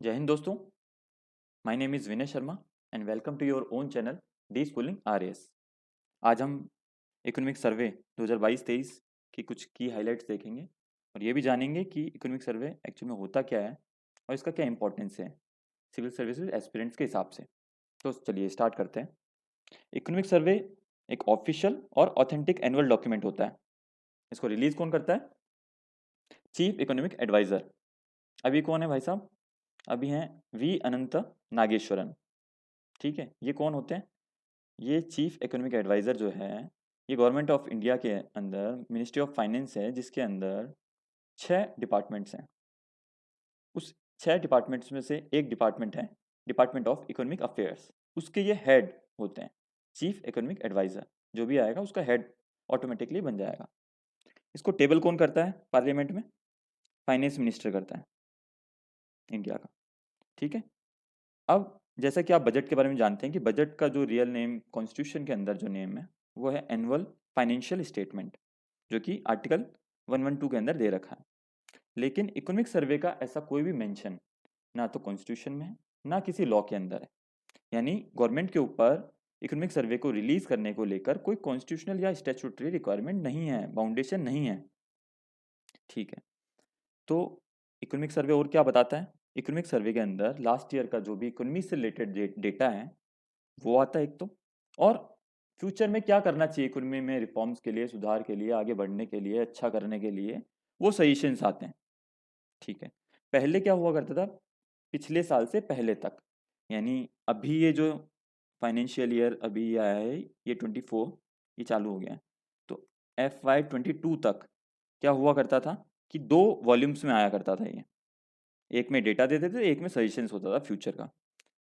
जय हिंद दोस्तों। My name is Vinay Sharma and welcome to your own channel the schooling RAS. आज हम इकोनॉमिक सर्वे 2022-23 की कुछ की हाइलाइट्स देखेंगे और ये भी जानेंगे कि इकोनॉमिक सर्वे एक्चुअल में होता क्या है और इसका क्या इंपॉर्टेंस है सिविल सर्विसेज एस्पिरेंट्स के हिसाब से। तो चलिए स्टार्ट करते हैं। इकोनॉमिक सर्वे एक ऑफिशियल और ऑथेंटिक एनुअल डॉक्यूमेंट होता है। इसको रिलीज कौन करता है? Chief economic adviser. अभी कौन है भाई साहब? अभी हैं वी अनंत नागेश्वरन। ठीक है, ये कौन होते हैं? ये चीफ इकोनॉमिक एडवाइज़र जो है, ये गवर्नमेंट ऑफ इंडिया के अंदर मिनिस्ट्री ऑफ फाइनेंस है, जिसके अंदर 6 डिपार्टमेंट्स हैं। उस 6 डिपार्टमेंट्स में से एक डिपार्टमेंट है डिपार्टमेंट ऑफ इकोनॉमिक अफेयर्स। उसके ये हेड होते हैं, चीफ इकोनॉमिक एडवाइज़र। जो भी आएगा उसका हेड ऑटोमेटिकली बन जाएगा। इसको टेबल कौन करता है पार्लियामेंट में? फाइनेंस मिनिस्टर करता है इंडिया का। ठीक है। अब जैसा कि आप बजट के बारे में जानते हैं कि बजट का जो रियल नेम कॉन्स्टिट्यूशन के अंदर जो नेम है वो है एनुअल फाइनेंशियल स्टेटमेंट, जो कि आर्टिकल 112 के अंदर दे रखा है। लेकिन इकोनॉमिक सर्वे का ऐसा कोई भी मेंशन ना तो कॉन्स्टिट्यूशन में है ना किसी लॉ के अंदर है। यानी गवर्नमेंट के ऊपर इकोनॉमिक सर्वे को रिलीज करने को लेकर कोई कॉन्स्टिट्यूशनल या स्टैट्यूटरी रिक्वायरमेंट नहीं है, बाउंडेशन नहीं है। ठीक है। तो इकोनॉमिक सर्वे और क्या बताता है? इकोनॉमिक सर्वे के अंदर लास्ट ईयर का जो भी इकोनॉमी से रिलेटेड डेटा है वो आता है एक तो। और फ्यूचर में क्या करना चाहिए इकोनॉमी में, रिफॉर्म्स के लिए, सुधार के लिए, आगे बढ़ने के लिए, अच्छा करने के लिए, वो सजेशंस आते हैं। ठीक है। पहले क्या हुआ करता था? पिछले साल से पहले तक, यानी अभी ये जो फाइनेंशियल ईयर अभी आया है, ये 24 ये चालू हो गया है, तो FY 22 तक क्या हुआ करता था कि 2 वॉल्यूम्स में आया करता था ये। एक में डेटा देते थे, एक में सजेशंस होता था फ्यूचर का।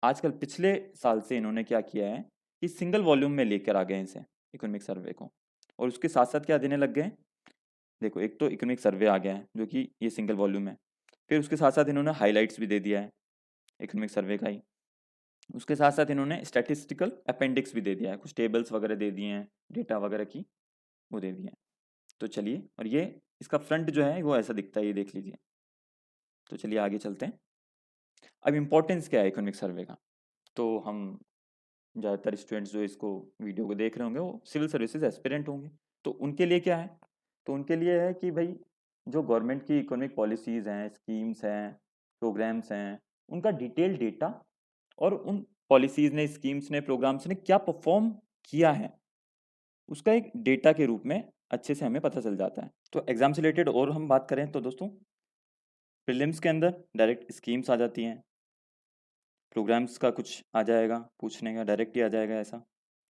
आजकल पिछले साल से इन्होंने क्या किया है कि सिंगल वॉल्यूम में लेकर आ गए इसे, इकोनॉमिक सर्वे को। और उसके साथ साथ क्या देने लग गए? देखो, एक तो इकोनॉमिक सर्वे आ गया है जो कि ये सिंगल वॉल्यूम है। फिर उसके साथ साथ इन्होंने हाइलाइट्स भी दे दिया है इकोनॉमिक सर्वे का ही। उसके साथ साथ इन्होंने स्टैटिस्टिकल अपेंडिक्स भी दे दिया है, कुछ टेबल्स वगैरह दे दिए हैं, डेटा वगैरह की वो दे दिए हैं। तो चलिए, और ये इसका फ्रंट जो है वो ऐसा दिखता है, ये देख लीजिए। तो चलिए आगे चलते हैं। अब इम्पोर्टेंस क्या है इकोनॉमिक सर्वे का? तो हम ज़्यादातर स्टूडेंट्स जो इसको वीडियो को देख रहे होंगे वो सिविल सर्विसेज एस्पिरेंट होंगे। तो उनके लिए क्या है? तो उनके लिए है कि भाई, जो गवर्नमेंट की इकोनॉमिक पॉलिसीज़ हैं, स्कीम्स हैं, प्रोग्राम्स हैं, उनका डिटेल डेटा और उन पॉलिसीज़ ने, स्कीम्स ने, प्रोग्राम्स ने क्या परफॉर्म किया है, उसका एक डेटा के रूप में अच्छे से हमें पता चल जाता है। तो एग्जाम से रिलेटेड और हम बात करें तो दोस्तों, प्रीलिम्स के अंदर डायरेक्ट स्कीम्स आ जाती हैं, प्रोग्राम्स का कुछ आ जाएगा पूछने का, डायरेक्ट ही आ जाएगा ऐसा,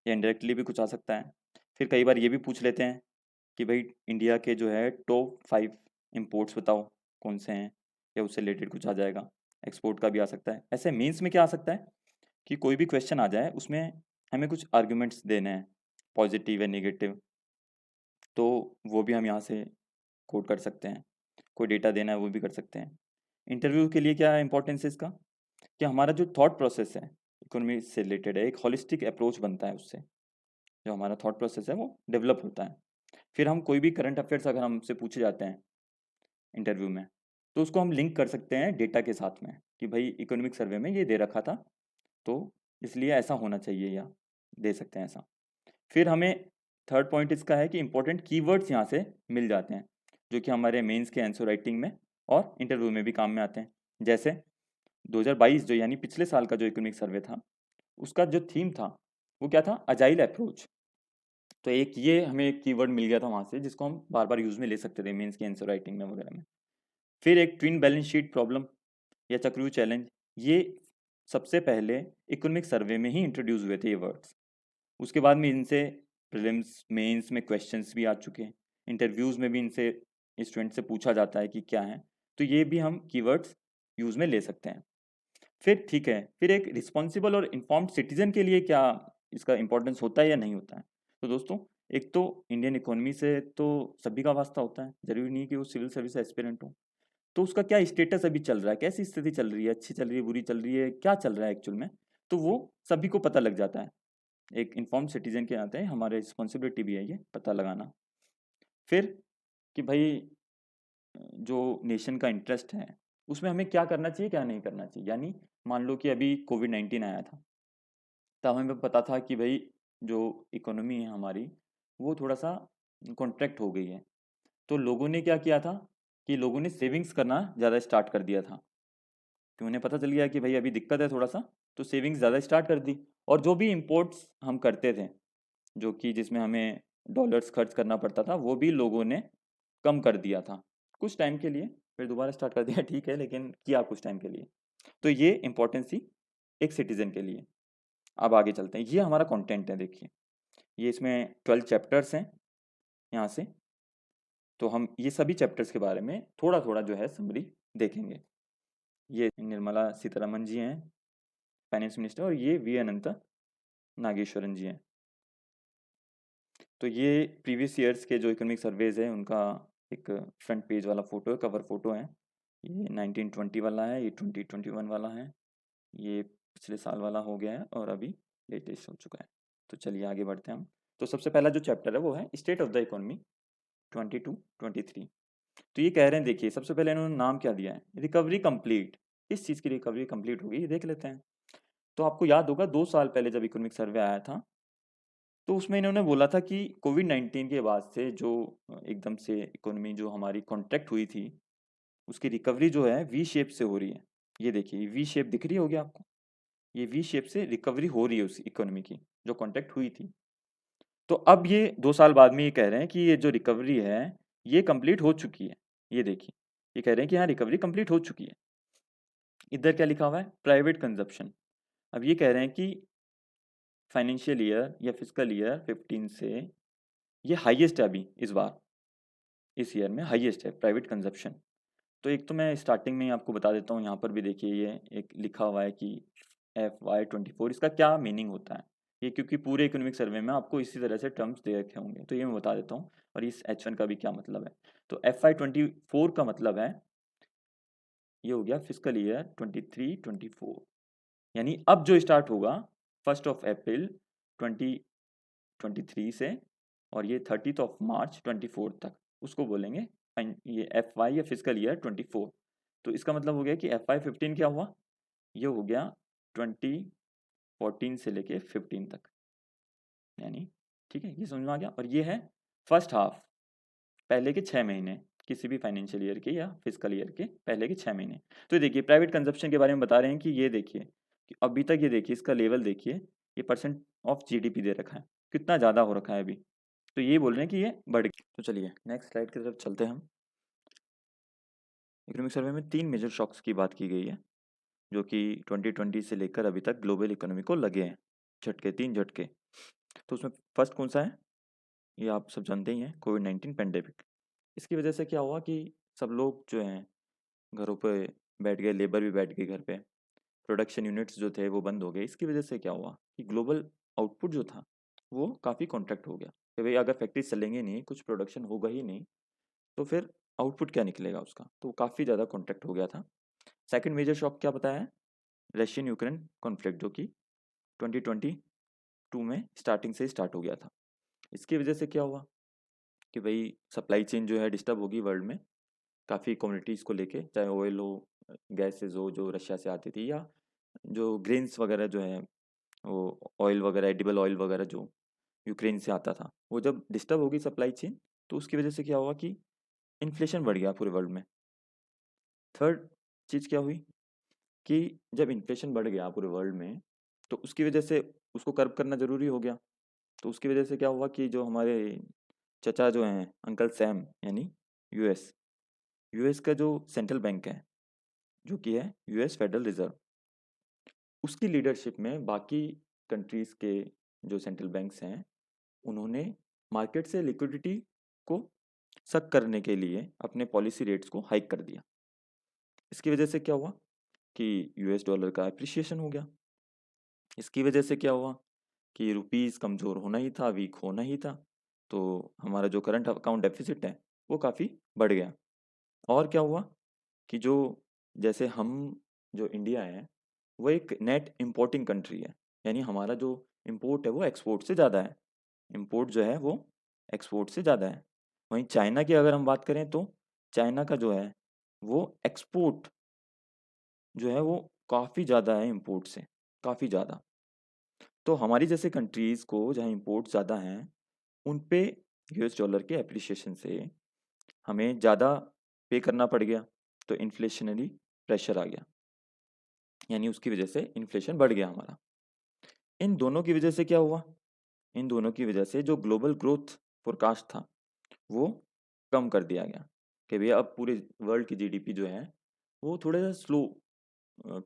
या इनडायरेक्टली भी कुछ आ सकता है। फिर कई बार ये भी पूछ लेते हैं कि भाई, इंडिया के जो है टॉप 5 इंपोर्ट्स बताओ कौन से हैं, या उससे रिलेटेड कुछ आ जाएगा। एक्सपोर्ट का भी आ सकता है। ऐसे मीन्स में क्या आ सकता है कि कोई भी क्वेश्चन आ जाए, उसमें हमें कुछ आर्ग्यूमेंट्स देने हैं, पॉजिटिव या नेगेटिव, तो वो भी हम यहाँ से कोट कर सकते हैं। कोई डेटा देना है वो भी कर सकते हैं। इंटरव्यू के लिए क्या इंपॉर्टेंस है इसका? कि हमारा जो थॉट प्रोसेस है इकोनॉमी से रिलेटेड है, एक होलिस्टिक अप्रोच बनता है उससे। जो हमारा थॉट प्रोसेस है वो डेवलप होता है। फिर हम कोई भी करंट अफेयर्स अगर हमसे पूछे जाते हैं इंटरव्यू में, तो उसको हम लिंक कर सकते हैं डेटा के साथ में कि भाई, इकोनॉमिक सर्वे में ये दे रखा था, तो इसलिए ऐसा होना चाहिए, या दे सकते हैं ऐसा। फिर हमें थर्ड पॉइंट इसका है कि इंपॉर्टेंट कीवर्ड्स यहाँ से मिल जाते हैं, जो कि हमारे मेंस के आंसर राइटिंग में और इंटरव्यू में भी काम में आते हैं। जैसे 2022 जो, यानी पिछले साल का जो इकोनॉमिक सर्वे था, उसका जो थीम था वो क्या था? Agile approach. तो एक ये हमें एक कीवर्ड मिल गया था वहाँ से, जिसको हम बार बार यूज़ में ले सकते थे मेंस की आंसर राइटिंग में वगैरह में। फिर एक ट्विन बैलेंस शीट प्रॉब्लम या चक्रव्यूह चैलेंज, ये सबसे पहले इकोनॉमिक सर्वे में ही इंट्रोड्यूस हुए थे ये वर्ड्स। उसके बाद में इनसे प्रीलिम्स मेंस में क्वेश्चंस भी आ चुके हैं, इंटरव्यूज़ में भी इनसे स्टूडेंट से पूछा जाता है कि क्या है। तो ये भी हम कीवर्ड्स यूज़ में ले सकते हैं। फिर ठीक है, फिर एक रिस्पॉन्सिबल और इन्फॉर्म्ड सिटीजन के लिए क्या इसका इंपॉर्टेंस होता है या नहीं होता है? तो दोस्तों, एक तो इंडियन इकोनॉमी से तो सभी का वास्ता होता है, जरूरी नहीं कि वो सिविल सर्विस एस्पिरेंट हो। तो उसका क्या स्टेटस अभी चल रहा है, कैसी स्थिति चल रही है, अच्छी चल रही है, बुरी चल रही है, क्या चल रहा है एक्चुअल में, तो वो सभी को पता लग जाता है। एक इन्फॉर्म्ड सिटीजन के नाते हमारी रिस्पॉन्सिबिलिटी भी है ये पता लगाना। फिर कि भाई, जो नेशन का इंटरेस्ट है उसमें हमें क्या करना चाहिए क्या नहीं करना चाहिए। यानी मान लो कि अभी कोविड-19 आया था, तब हमें पता था कि भाई जो इकोनॉमी है हमारी वो थोड़ा सा कॉन्ट्रैक्ट हो गई है। तो लोगों ने क्या किया था कि लोगों ने सेविंग्स करना ज़्यादा स्टार्ट कर दिया था, कि उन्हें पता चल गया कि भाई अभी दिक्कत है थोड़ा सा, तो सेविंग्स ज़्यादा स्टार्ट कर दी। और जो भी इम्पोर्ट्स हम करते थे, जो कि जिसमें हमें डॉलर्स खर्च करना पड़ता था, वो भी लोगों ने कम कर दिया था कुछ टाइम के लिए, फिर दोबारा स्टार्ट कर दिया ठीक है, लेकिन किया कुछ टाइम के लिए। तो ये इंपॉर्टेंस थी एक सिटीजन के लिए। अब आगे चलते हैं, ये हमारा कंटेंट है। देखिए ये इसमें 12 चैप्टर्स हैं यहाँ से, तो हम ये सभी चैप्टर्स के बारे में थोड़ा थोड़ा जो है समरी देखेंगे। ये निर्मला सीतारमन जी हैं, फाइनेंस मिनिस्टर, और ये वी अनंत नागेश्वरन जी हैं। तो ये प्रीवियस ईयर्स के जो इकोनॉमिक सर्वेज है उनका एक फ्रंट पेज वाला फोटो है, कवर फोटो है। ये 1920 वाला है, ये 2021 वाला है, ये पिछले साल वाला हो गया है और अभी लेटेस्ट हो चुका है। तो चलिए आगे बढ़ते हैं हम। तो सबसे पहला जो चैप्टर है वो है स्टेट ऑफ द इकोनॉमी 22-23। तो ये कह रहे हैं, देखिए सबसे पहले इन्होंने नाम क्या दिया है, रिकवरी कंप्लीट। इस चीज़ की रिकवरी कंप्लीट होगी ये देख लेते हैं। तो आपको याद होगा 2 साल पहले जब इकोनॉमिक सर्वे आया था, तो उसमें इन्होंने बोला था कि कोविड-19 के बाद से जो एकदम से इकोनॉमी जो हमारी कॉन्ट्रैक्ट हुई थी, उसकी रिकवरी जो है वी शेप से हो रही है। ये देखिए वी शेप दिख रही होगी आपको, ये वी शेप से रिकवरी हो रही है उस इकोनॉमी की जो कॉन्ट्रैक्ट हुई थी। तो अब ये 2 साल बाद में ये कह रहे हैं कि ये जो रिकवरी है ये कंप्लीट हो चुकी है। ये देखिए ये कह रहे हैं कि हाँ रिकवरी कंप्लीट हो चुकी है। इधर क्या लिखा हुआ है, प्राइवेट कंजप्शन। अब ये कह रहे हैं कि फाइनेंशियल ईयर या फिजिकल ईयर 15 से ये हाईएस्ट है अभी इस बार, इस ईयर में हाईएस्ट है प्राइवेट कंजप्शन। तो एक तो मैं स्टार्टिंग में ही आपको बता देता हूँ, यहाँ पर भी देखिए ये एक लिखा हुआ है कि FY24 इसका क्या मीनिंग होता है। ये क्योंकि पूरे इकोनॉमिक सर्वे में आपको इसी तरह से टर्म्स दे रखे होंगे, तो ये मैं बता देता हूँ। और इस H1 का भी क्या मतलब है। तो FY24 का मतलब है, ये हो गया फिजिकल ईयर 23-24, यानी अब जो स्टार्ट होगा 1 अप्रैल 2023 से, और ये 30 मार्च 24 तक, उसको बोलेंगे ये FY या फिजिकल ईयर 24। तो इसका मतलब हो गया कि FY15 क्या हुआ, ये हो गया 2014 से लेके 15 तक, यानी ठीक है ये समझ में आ गया। और ये है फर्स्ट हाफ, पहले के 6 महीने किसी भी फाइनेंशियल ईयर के या फिजिकल ईयर के पहले के 6 महीने। तो ये देखिए प्राइवेट कंजप्शन के बारे में बता रहे हैं कि ये देखिए कि अभी तक, ये देखिए इसका लेवल देखिए, ये परसेंट ऑफ जीडीपी दे रखा है, कितना ज़्यादा हो रखा है अभी। तो ये बोल रहे हैं कि ये बढ़ गया। तो चलिए नेक्स्ट स्लाइड की तरफ चलते हैं हम। इकोनॉमिक सर्वे में 3 मेजर शॉक्स की बात की गई है, जो कि 2020 से लेकर अभी तक ग्लोबल इकोनॉमी को लगे हैं झटके, 3 झटके। तो उसमें फर्स्ट कौन सा है, ये आप सब जानते ही हैं, कोविड-19 पेंडेमिक। इसकी वजह से क्या हुआ कि सब लोग जो हैं घरों पे बैठ गए, लेबर भी बैठ गई घर पे, प्रोडक्शन यूनिट्स जो थे वो बंद हो गए। इसकी वजह से क्या हुआ कि ग्लोबल आउटपुट जो था वो काफ़ी कॉन्ट्रैक्ट हो गया, कि भाई अगर फैक्ट्री चलेंगे नहीं, कुछ प्रोडक्शन होगा ही नहीं, तो फिर आउटपुट क्या निकलेगा उसका, तो काफ़ी ज़्यादा कॉन्ट्रैक्ट हो गया था। सेकंड मेजर शॉक क्या बताया है, रशियन यूक्रेन कॉन्फ्लिक्ट, जो कि 2022 में स्टार्टिंग से स्टार्ट हो गया था। इसकी वजह से क्या हुआ कि भाई सप्लाई चेन जो है डिस्टर्ब होगी वर्ल्ड में, काफ़ी कम्युनिटीज़ को लेके, चाहे ऑयल हो, गैसेज हो जो रशिया से आती थी, या जो ग्रेन्स वगैरह जो है, वो ऑयल वगैरह, एडिबल ऑयल वगैरह जो यूक्रेन से आता था, वो जब डिस्टर्ब होगी सप्लाई चेन, तो उसकी वजह से क्या हुआ कि इन्फ्लेशन बढ़ गया पूरे वर्ल्ड में। थर्ड चीज़ क्या हुई कि जब इन्फ्लेशन बढ़ गया पूरे वर्ल्ड में, तो उसकी वजह से उसको कर्व करना ज़रूरी हो गया। तो उसकी वजह से क्या हुआ कि जो हमारे चचा जो हैं, अंकल सैम, यानी यूएस यूएस का जो सेंट्रल बैंक है, जो कि है यूएस फेडरल रिजर्व, उसकी लीडरशिप में बाकी कंट्रीज़ के जो सेंट्रल बैंक्स हैं, उन्होंने मार्केट से लिक्विडिटी को सक करने के लिए अपने पॉलिसी रेट्स को हाइक कर दिया। इसकी वजह से क्या हुआ कि यूएस डॉलर का एप्रिसिएशन हो गया। इसकी वजह से क्या हुआ कि रुपीज़ कमज़ोर होना ही था, वीक होना ही था, तो हमारा जो करंट अकाउंट डेफिसिट है वो काफ़ी बढ़ गया। और क्या हुआ कि जो, जैसे हम, जो इंडिया है वो एक नेट इम्पोर्टिंग कंट्री है, यानी हमारा जो इम्पोर्ट है वो एक्सपोर्ट से ज़्यादा है, इम्पोर्ट जो है वो एक्सपोर्ट से ज़्यादा है। वहीं चाइना की अगर हम बात करें, तो चाइना का जो है वो एक्सपोर्ट जो है वो काफ़ी ज़्यादा है इम्पोर्ट से, काफ़ी ज़्यादा। तो हमारी जैसे कंट्रीज़ को जहाँ इम्पोर्ट ज़्यादा हैं, उन पे यूएस डॉलर के एप्रिसिएशन से हमें ज़्यादा पे करना पड़ गया, तो इन्फ्लेशनरी प्रेशर आ गया, यानी उसकी वजह से इन्फ्लेशन बढ़ गया हमारा। इन दोनों की वजह से क्या हुआ? इन दोनों की वजह से जो ग्लोबल ग्रोथ फोरकास्ट था, वो कम कर दिया गया कि भैया अब पूरे वर्ल्ड की जीडीपी जो है, वो थोड़ा सा स्लो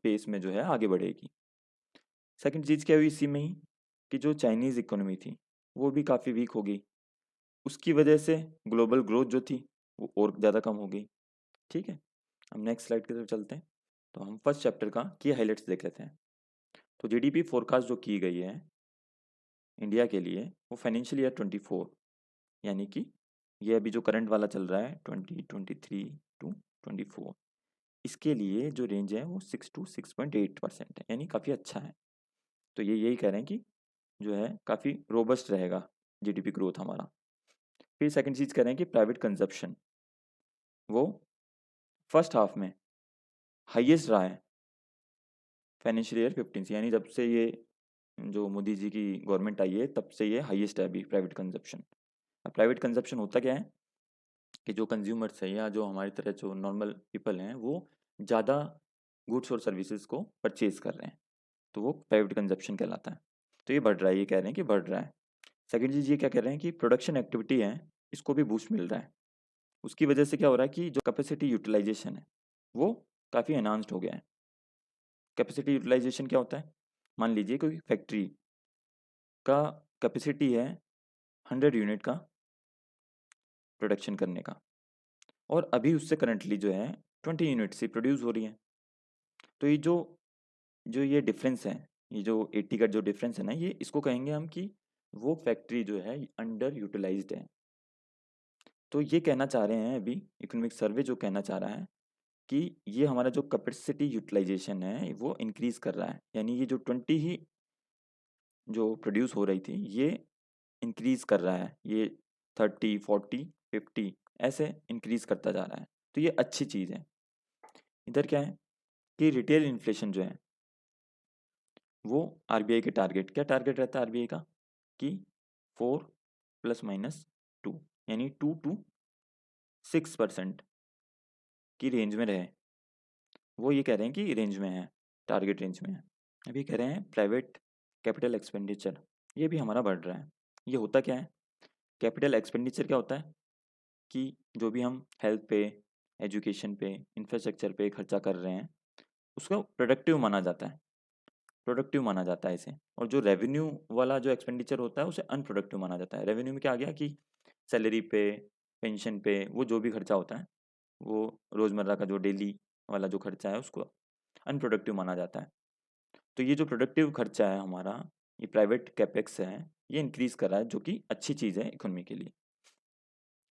पेस में जो है आगे बढ़ेगी। सेकंड चीज़ क्या हुई इसी में ही कि जो चाइनीज़ इकोनॉमी थी, वो भी काफ़ी वीक हो गई। उसकी वजह से ग्लोबल ग्रोथ जो थी, वो और ज़्यादा कम हो गई। ठीक है, हम नेक्स्ट स्लाइड की तरफ चलते हैं। तो हम फर्स्ट चैप्टर का की हाइलाइट्स देख लेते हैं। तो जीडीपी फोरकास्ट जो की गई है इंडिया के लिए, वो फाइनेंशियल ईयर 24, यानी कि ये अभी जो करंट वाला चल रहा है 2023 टू 24, इसके लिए जो रेंज है वो 6 to 6.8% है, यानी काफ़ी अच्छा है। तो ये यही कह रहे हैं कि जो है काफ़ी रोबस्ट रहेगा जीडीपी ग्रोथ हमारा। फिर सेकंड चीज़ कह रहे हैं कि प्राइवेट कंजप्शन वो फर्स्ट हाफ में हाईएस्ट रहा है फाइनेंशियल ईयर 15 से, यानी जब से ये जो मोदी जी की गवर्नमेंट आई है तब से ये हाईएस्ट है अभी प्राइवेट कंजप्शन। अब प्राइवेट कंजप्शन होता क्या है कि जो कंज्यूमर्स है या जो हमारी तरह जो नॉर्मल पीपल हैं वो ज़्यादा गुड्स और सर्विसेज को परचेज कर रहे हैं, तो वो प्राइवेट कंजप्शन कहलाता है। तो ये बढ़ रहा है, ये कह रहे हैं कि बढ़ रहा है। सेकेंड चीज़ ये क्या कह रहे हैं कि प्रोडक्शन एक्टिविटी है, इसको भी बूस्ट मिल रहा है। उसकी वजह से क्या हो रहा है कि जो कैपेसिटी यूटिलाइजेशन है वो काफ़ी एनहांस्ड हो गया है। कैपेसिटी यूटिलाइजेशन क्या होता है? मान लीजिए कोई फैक्ट्री का कैपेसिटी है 100 यूनिट का प्रोडक्शन करने का, और अभी उससे करंटली जो है 20 यूनिट से प्रोड्यूस हो रही है। तो ये जो जो ये डिफरेंस है, ये जो 80 का जो डिफरेंस है ना, ये इसको कहेंगे हम कि वो फैक्ट्री जो है अंडर यूटिलाइज्ड है। तो ये कहना चाह रहे हैं अभी इकोनॉमिक सर्वे जो कहना चाह रहा है कि ये हमारा जो कैपेसिटी यूटिलाइजेशन है वो इंक्रीज कर रहा है, यानी ये जो 20 ही जो प्रोड्यूस हो रही थी ये इंक्रीज कर रहा है, ये 30, 40, 50 ऐसे इंक्रीज करता जा रहा है। तो ये अच्छी चीज़ है। इधर क्या है कि रिटेल इन्फ्लेशन जो है वो आरबीआई के टारगेट, क्या टारगेट रहता है आरबीआई का कि 4 ± 2, यानी 2 to 6% की रेंज में रहे। वो ये कह रहे हैं कि रेंज में है, टारगेट रेंज में है। अभी कह रहे हैं प्राइवेट कैपिटल एक्सपेंडिचर, ये भी हमारा बढ़ रहा है। ये होता क्या है? कैपिटल एक्सपेंडिचर क्या होता है कि जो भी हम हेल्थ पे, एजुकेशन पे, इंफ्रास्ट्रक्चर पे खर्चा कर रहे हैं उसको प्रोडक्टिव माना जाता है, प्रोडक्टिव माना जाता है इसे। और जो रेवेन्यू वाला जो एक्सपेंडिचर होता है उसे अनप्रोडक्टिव माना जाता है। रेवेन्यू में क्या आ गया कि सैलरी पे, पेंशन पे, वो जो भी खर्चा होता है वो रोज़मर्रा का जो डेली वाला जो खर्चा है उसको अनप्रोडक्टिव माना जाता है। तो ये जो प्रोडक्टिव खर्चा है हमारा, ये प्राइवेट कैपेक्स है, ये इंक्रीज़ कर रहा है, जो कि अच्छी चीज़ है इकोनॉमी के लिए।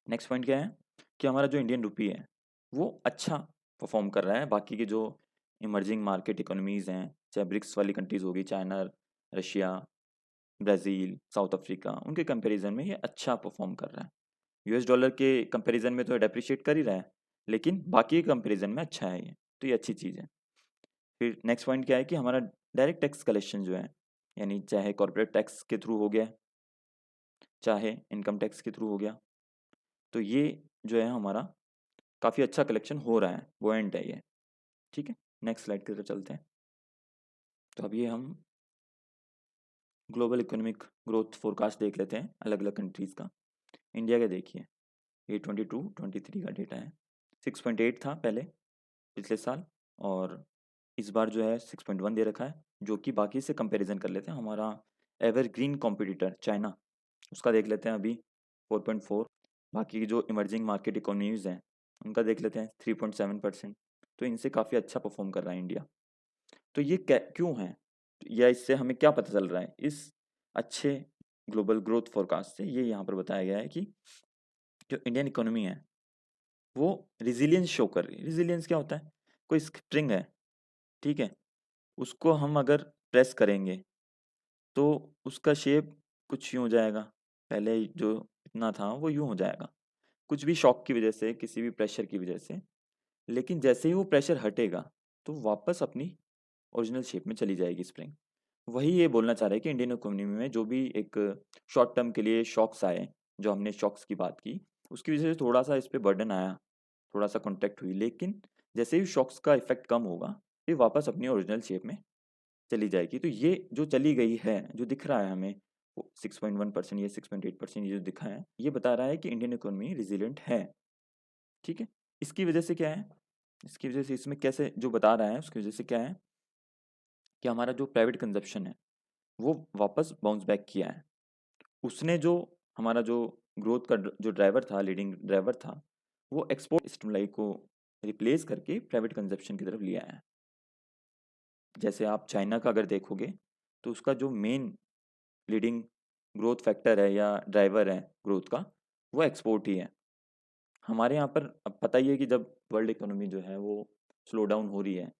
नेक्स्ट पॉइंट क्या है कि हमारा जो इंडियन रुपी है वो अच्छा परफॉर्म कर रहा है बाकी के जो इमर्जिंग मार्केट इकोनॉमीज़ हैं, चाहे ब्रिक्स वाली कंट्रीज़ होगी, China, Russia, Brazil, south Africa, उनके कंपैरिजन में ये अच्छा परफॉर्म कर रहा है। यूएस डॉलर के कंपैरिजन में तो डेप्रिशिएट कर ही रहा है, लेकिन बाकी के कंपैरिजन में अच्छा है ये, तो ये अच्छी चीज़ है। फिर नेक्स्ट पॉइंट क्या है कि हमारा डायरेक्ट टैक्स कलेक्शन जो है, यानी चाहे कॉर्पोरेट टैक्स के थ्रू हो गया, चाहे इनकम टैक्स के थ्रू हो गया, तो ये जो है हमारा काफ़ी अच्छा कलेक्शन हो रहा है, बुओयंट है ये। ठीक है, नेक्स्ट स्लाइड की तरफ चलते हैं। तो अब ये हम ग्लोबल इकोनॉमिक ग्रोथ फोरकास्ट देख लेते हैं अलग अलग कंट्रीज़ का। इंडिया का देखिए, ये 22-23 का डेटा है। 6.8 था पहले पिछले साल, और इस बार जो है 6.1 दे रखा है, जो कि बाकी से कंपैरिजन कर लेते हैं। हमारा एवरग्रीन कॉम्पिटिटर चाइना, उसका देख लेते हैं अभी 4.4। बाकी की जो इमर्जिंग मार्केट इकोनॉमीज़ हैं उनका देख लेते हैं 3.7%। तो इनसे काफ़ी अच्छा परफॉर्म कर रहा है इंडिया। तो ये क्यों है, या इससे हमें क्या पता चल रहा है इस अच्छे ग्लोबल ग्रोथ फोरकास्ट से? ये यहाँ पर बताया गया है कि जो इंडियन इकोनॉमी है वो रिजिलियंस शो कर रही है। रिजिलियंस क्या होता है? कोई स्प्रिंग है, ठीक है, उसको हम अगर प्रेस करेंगे तो उसका शेप कुछ यूँ हो जाएगा, पहले जो इतना था वो यूँ हो जाएगा, कुछ भी शॉक की वजह से, किसी भी प्रेशर की वजह से। लेकिन जैसे ही वो प्रेशर हटेगा तो वापस अपनी ओरिजिनल शेप में चली जाएगी स्प्रिंग। वही ये बोलना चाह रहे हैं कि इंडियन इकोनॉमी में जो भी एक शॉर्ट टर्म के लिए शॉक्स आए, जो हमने शॉक्स की बात की, उसकी वजह से थोड़ा सा इस पे बर्डन आया, थोड़ा सा कॉन्ट्रैक्ट हुई, लेकिन जैसे ही शॉक्स का इफेक्ट कम होगा, ये वापस अपनी ओरिजिनल शेप में चली जाएगी। तो ये जो चली गई है, जो दिख रहा है हमें, वो 6.1% या 6.8% ये जो दिखा है, ये बता रहा है कि इंडियन इकोनॉमी रिजिलियंट है। ठीक है, इसकी वजह से क्या है, इसकी वजह से इसमें कैसे जो बता रहा है उसकी वजह से क्या है कि हमारा जो प्राइवेट कंजप्शन है वो वापस बाउंस बैक किया है। उसने जो हमारा जो ग्रोथ का जो ड्राइवर था, लीडिंग ड्राइवर था, वो एक्सपोर्ट स्टिमुलाई को रिप्लेस करके प्राइवेट कंजप्शन की तरफ लिया है। जैसे आप चाइना का अगर देखोगे तो उसका जो मेन लीडिंग ग्रोथ फैक्टर है या ड्राइवर है ग्रोथ का, वो एक्सपोर्ट ही है। हमारे यहाँ पर अब पता ही है कि जब वर्ल्ड इकोनॉमी जो है वो स्लो डाउन हो रही है,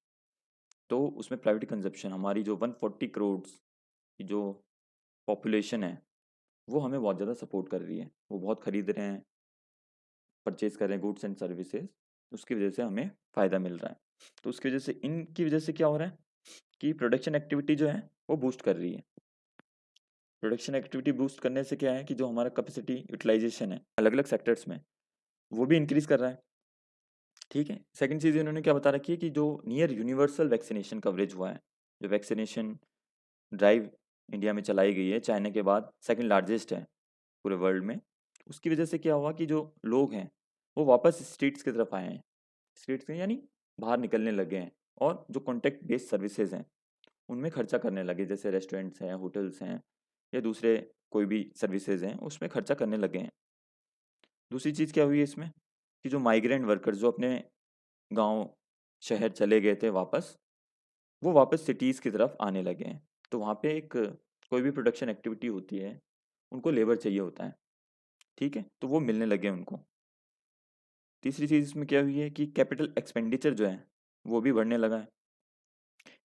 तो उसमें प्राइवेट कंजप्शन, हमारी जो 140 करोड़ की जो पॉपुलेशन है, वो हमें बहुत ज़्यादा सपोर्ट कर रही है। वो बहुत खरीद रहे हैं, परचेज कर रहे हैं गुड्स एंड सर्विसेज, उसकी वजह से हमें फ़ायदा मिल रहा है। तो उसकी वजह से, इनकी वजह से क्या हो रहा है कि प्रोडक्शन एक्टिविटी जो है वो बूस्ट कर रही है। प्रोडक्शन एक्टिविटी बूस्ट करने से क्या है कि जो हमारा कैपेसिटी यूटिलाइजेशन है अलग अलग सेक्टर्स में, वो भी इंक्रीज कर रहा है। ठीक है, सेकंड चीज़ इन्होंने क्या बता रखी है कि जो नियर यूनिवर्सल वैक्सीनेशन कवरेज हुआ है, जो वैक्सीनेशन ड्राइव इंडिया में चलाई गई है, चाइना के बाद सेकंड लार्जेस्ट है पूरे वर्ल्ड में, उसकी वजह से क्या हुआ कि जो लोग हैं वो वापस स्ट्रीट्स की तरफ आए हैं। स्ट्रीट्स यानी बाहर निकलने लगे हैं, और जो कॉन्टैक्ट बेस्ड सर्विसेज हैं उनमें खर्चा करने लगे, जैसे रेस्टोरेंट्स हैं, होटल्स हैं, या दूसरे कोई भी सर्विसेज हैं, उसमें खर्चा करने लगे हैं। दूसरी चीज़ क्या हुई है इसमें कि जो माइग्रेंट वर्कर्स जो अपने गांव शहर चले गए थे वापस, वो वापस सिटीज़ की तरफ आने लगे हैं। तो वहाँ पे एक कोई भी प्रोडक्शन एक्टिविटी होती है, उनको लेबर चाहिए होता है। ठीक है, तो वो मिलने लगे उनको। तीसरी चीज़ इसमें क्या हुई है कि कैपिटल एक्सपेंडिचर जो है वो भी बढ़ने लगा है।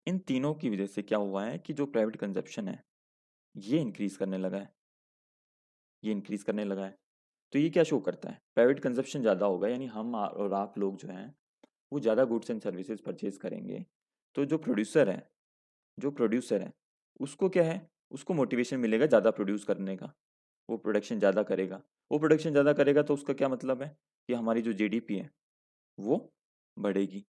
इन तीनों की वजह से क्या हुआ है कि जो प्राइवेट कंजप्शन है ये इंक्रीज करने लगा है, ये इंक्रीज करने लगा है। तो ये क्या शो करता है, प्राइवेट कंजप्शन ज़्यादा होगा, यानी हम और आप लोग जो हैं वो ज़्यादा गुड्स एंड सर्विसेज परचेज करेंगे। तो जो प्रोड्यूसर है उसको क्या है, उसको मोटिवेशन मिलेगा ज़्यादा प्रोड्यूस करने का, वो प्रोडक्शन ज़्यादा करेगा। वो प्रोडक्शन ज़्यादा करेगा तो उसका क्या मतलब है कि हमारी जो जीडीपी है वो बढ़ेगी।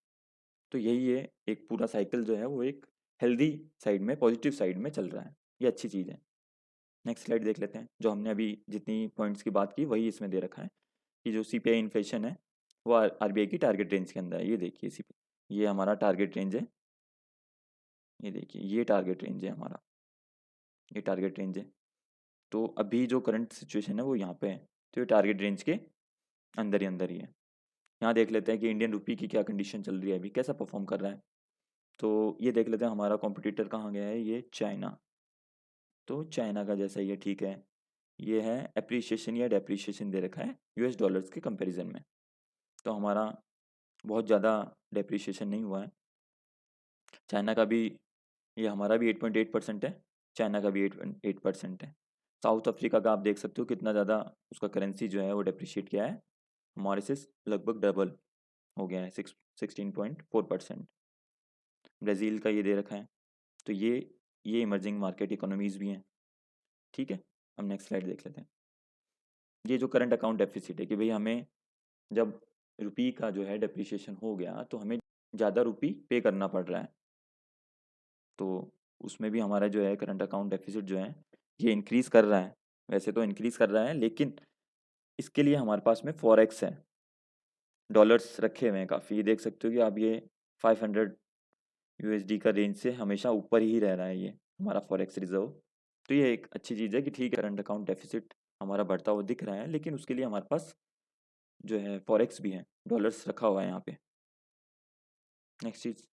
तो यही है, एक पूरा साइकिल जो है वो एक हेल्दी साइड में, पॉजिटिव साइड में चल रहा है। ये अच्छी चीज़ है। नेक्स्ट स्लाइड देख लेते हैं। जो हमने अभी जितनी पॉइंट्स की बात की वही इसमें दे रखा है कि जो सीपीआई इन्फ्लेशन है वो आरबीआई की टारगेट रेंज के अंदर है। ये देखिए ये हमारा टारगेट रेंज है, ये देखिए ये टारगेट रेंज है हमारा, ये टारगेट रेंज है। तो अभी जो करंट सिचुएशन है वो यहाँ पे है, तो ये टारगेट रेंज के अंदर ही है। यहाँ देख लेते हैं कि इंडियन रुपी की क्या कंडीशन चल रही है, अभी कैसा परफॉर्म कर रहा है। तो ये देख लेते हैं हमारा कॉम्पिटिटर कहाँ गया है, ये चाइना। तो चाइना का जैसा ये ठीक है, ये है एप्रिसिएशन या डेप्रिसिएशन दे रखा है यूएस डॉलर्स के कंपैरिजन में। तो हमारा बहुत ज़्यादा डेप्रिसिएशन नहीं हुआ है। चाइना का भी, ये हमारा भी 8.8% है, चाइना का भी 8.8% है। साउथ अफ्रीका का आप देख सकते हो कितना ज़्यादा उसका करेंसी जो है वो डेप्रिशिएट किया है, हमारे से लगभग डबल हो गया है, 16.4%। ब्राज़ील का ये दे रखा है। तो ये इमर्जिंग मार्केट इकोनॉमीज़ भी हैं। ठीक है, हम नेक्स्ट स्लाइड देख लेते हैं। ये जो करंट अकाउंट डेफिसिट है कि भाई हमें जब रुपी का जो है डेप्रिसिएशन हो गया तो हमें ज़्यादा रुपी पे करना पड़ रहा है। तो उसमें भी हमारा जो है करंट अकाउंट डेफिसिट जो है ये इंक्रीज़ कर रहा है। वैसे तो इंक्रीज़ कर रहा है, लेकिन इसके लिए हमारे पास में फॉरेक्स है, डॉलर्स रखे हुए हैं काफ़ी। ये देख सकते हो कि आप ये 500 यूएसडी का रेंज से हमेशा ऊपर ही रह रहा है ये हमारा फॉरेक्स रिजर्व। तो ये एक अच्छी चीज़ है कि ठीक है, करंट अकाउंट डेफिसिट हमारा बढ़ता हुआ दिख रहा है, लेकिन उसके लिए हमारे पास जो है फॉरेक्स भी है, डॉलर्स रखा हुआ है यहाँ पे। नेक्स्ट चीज़,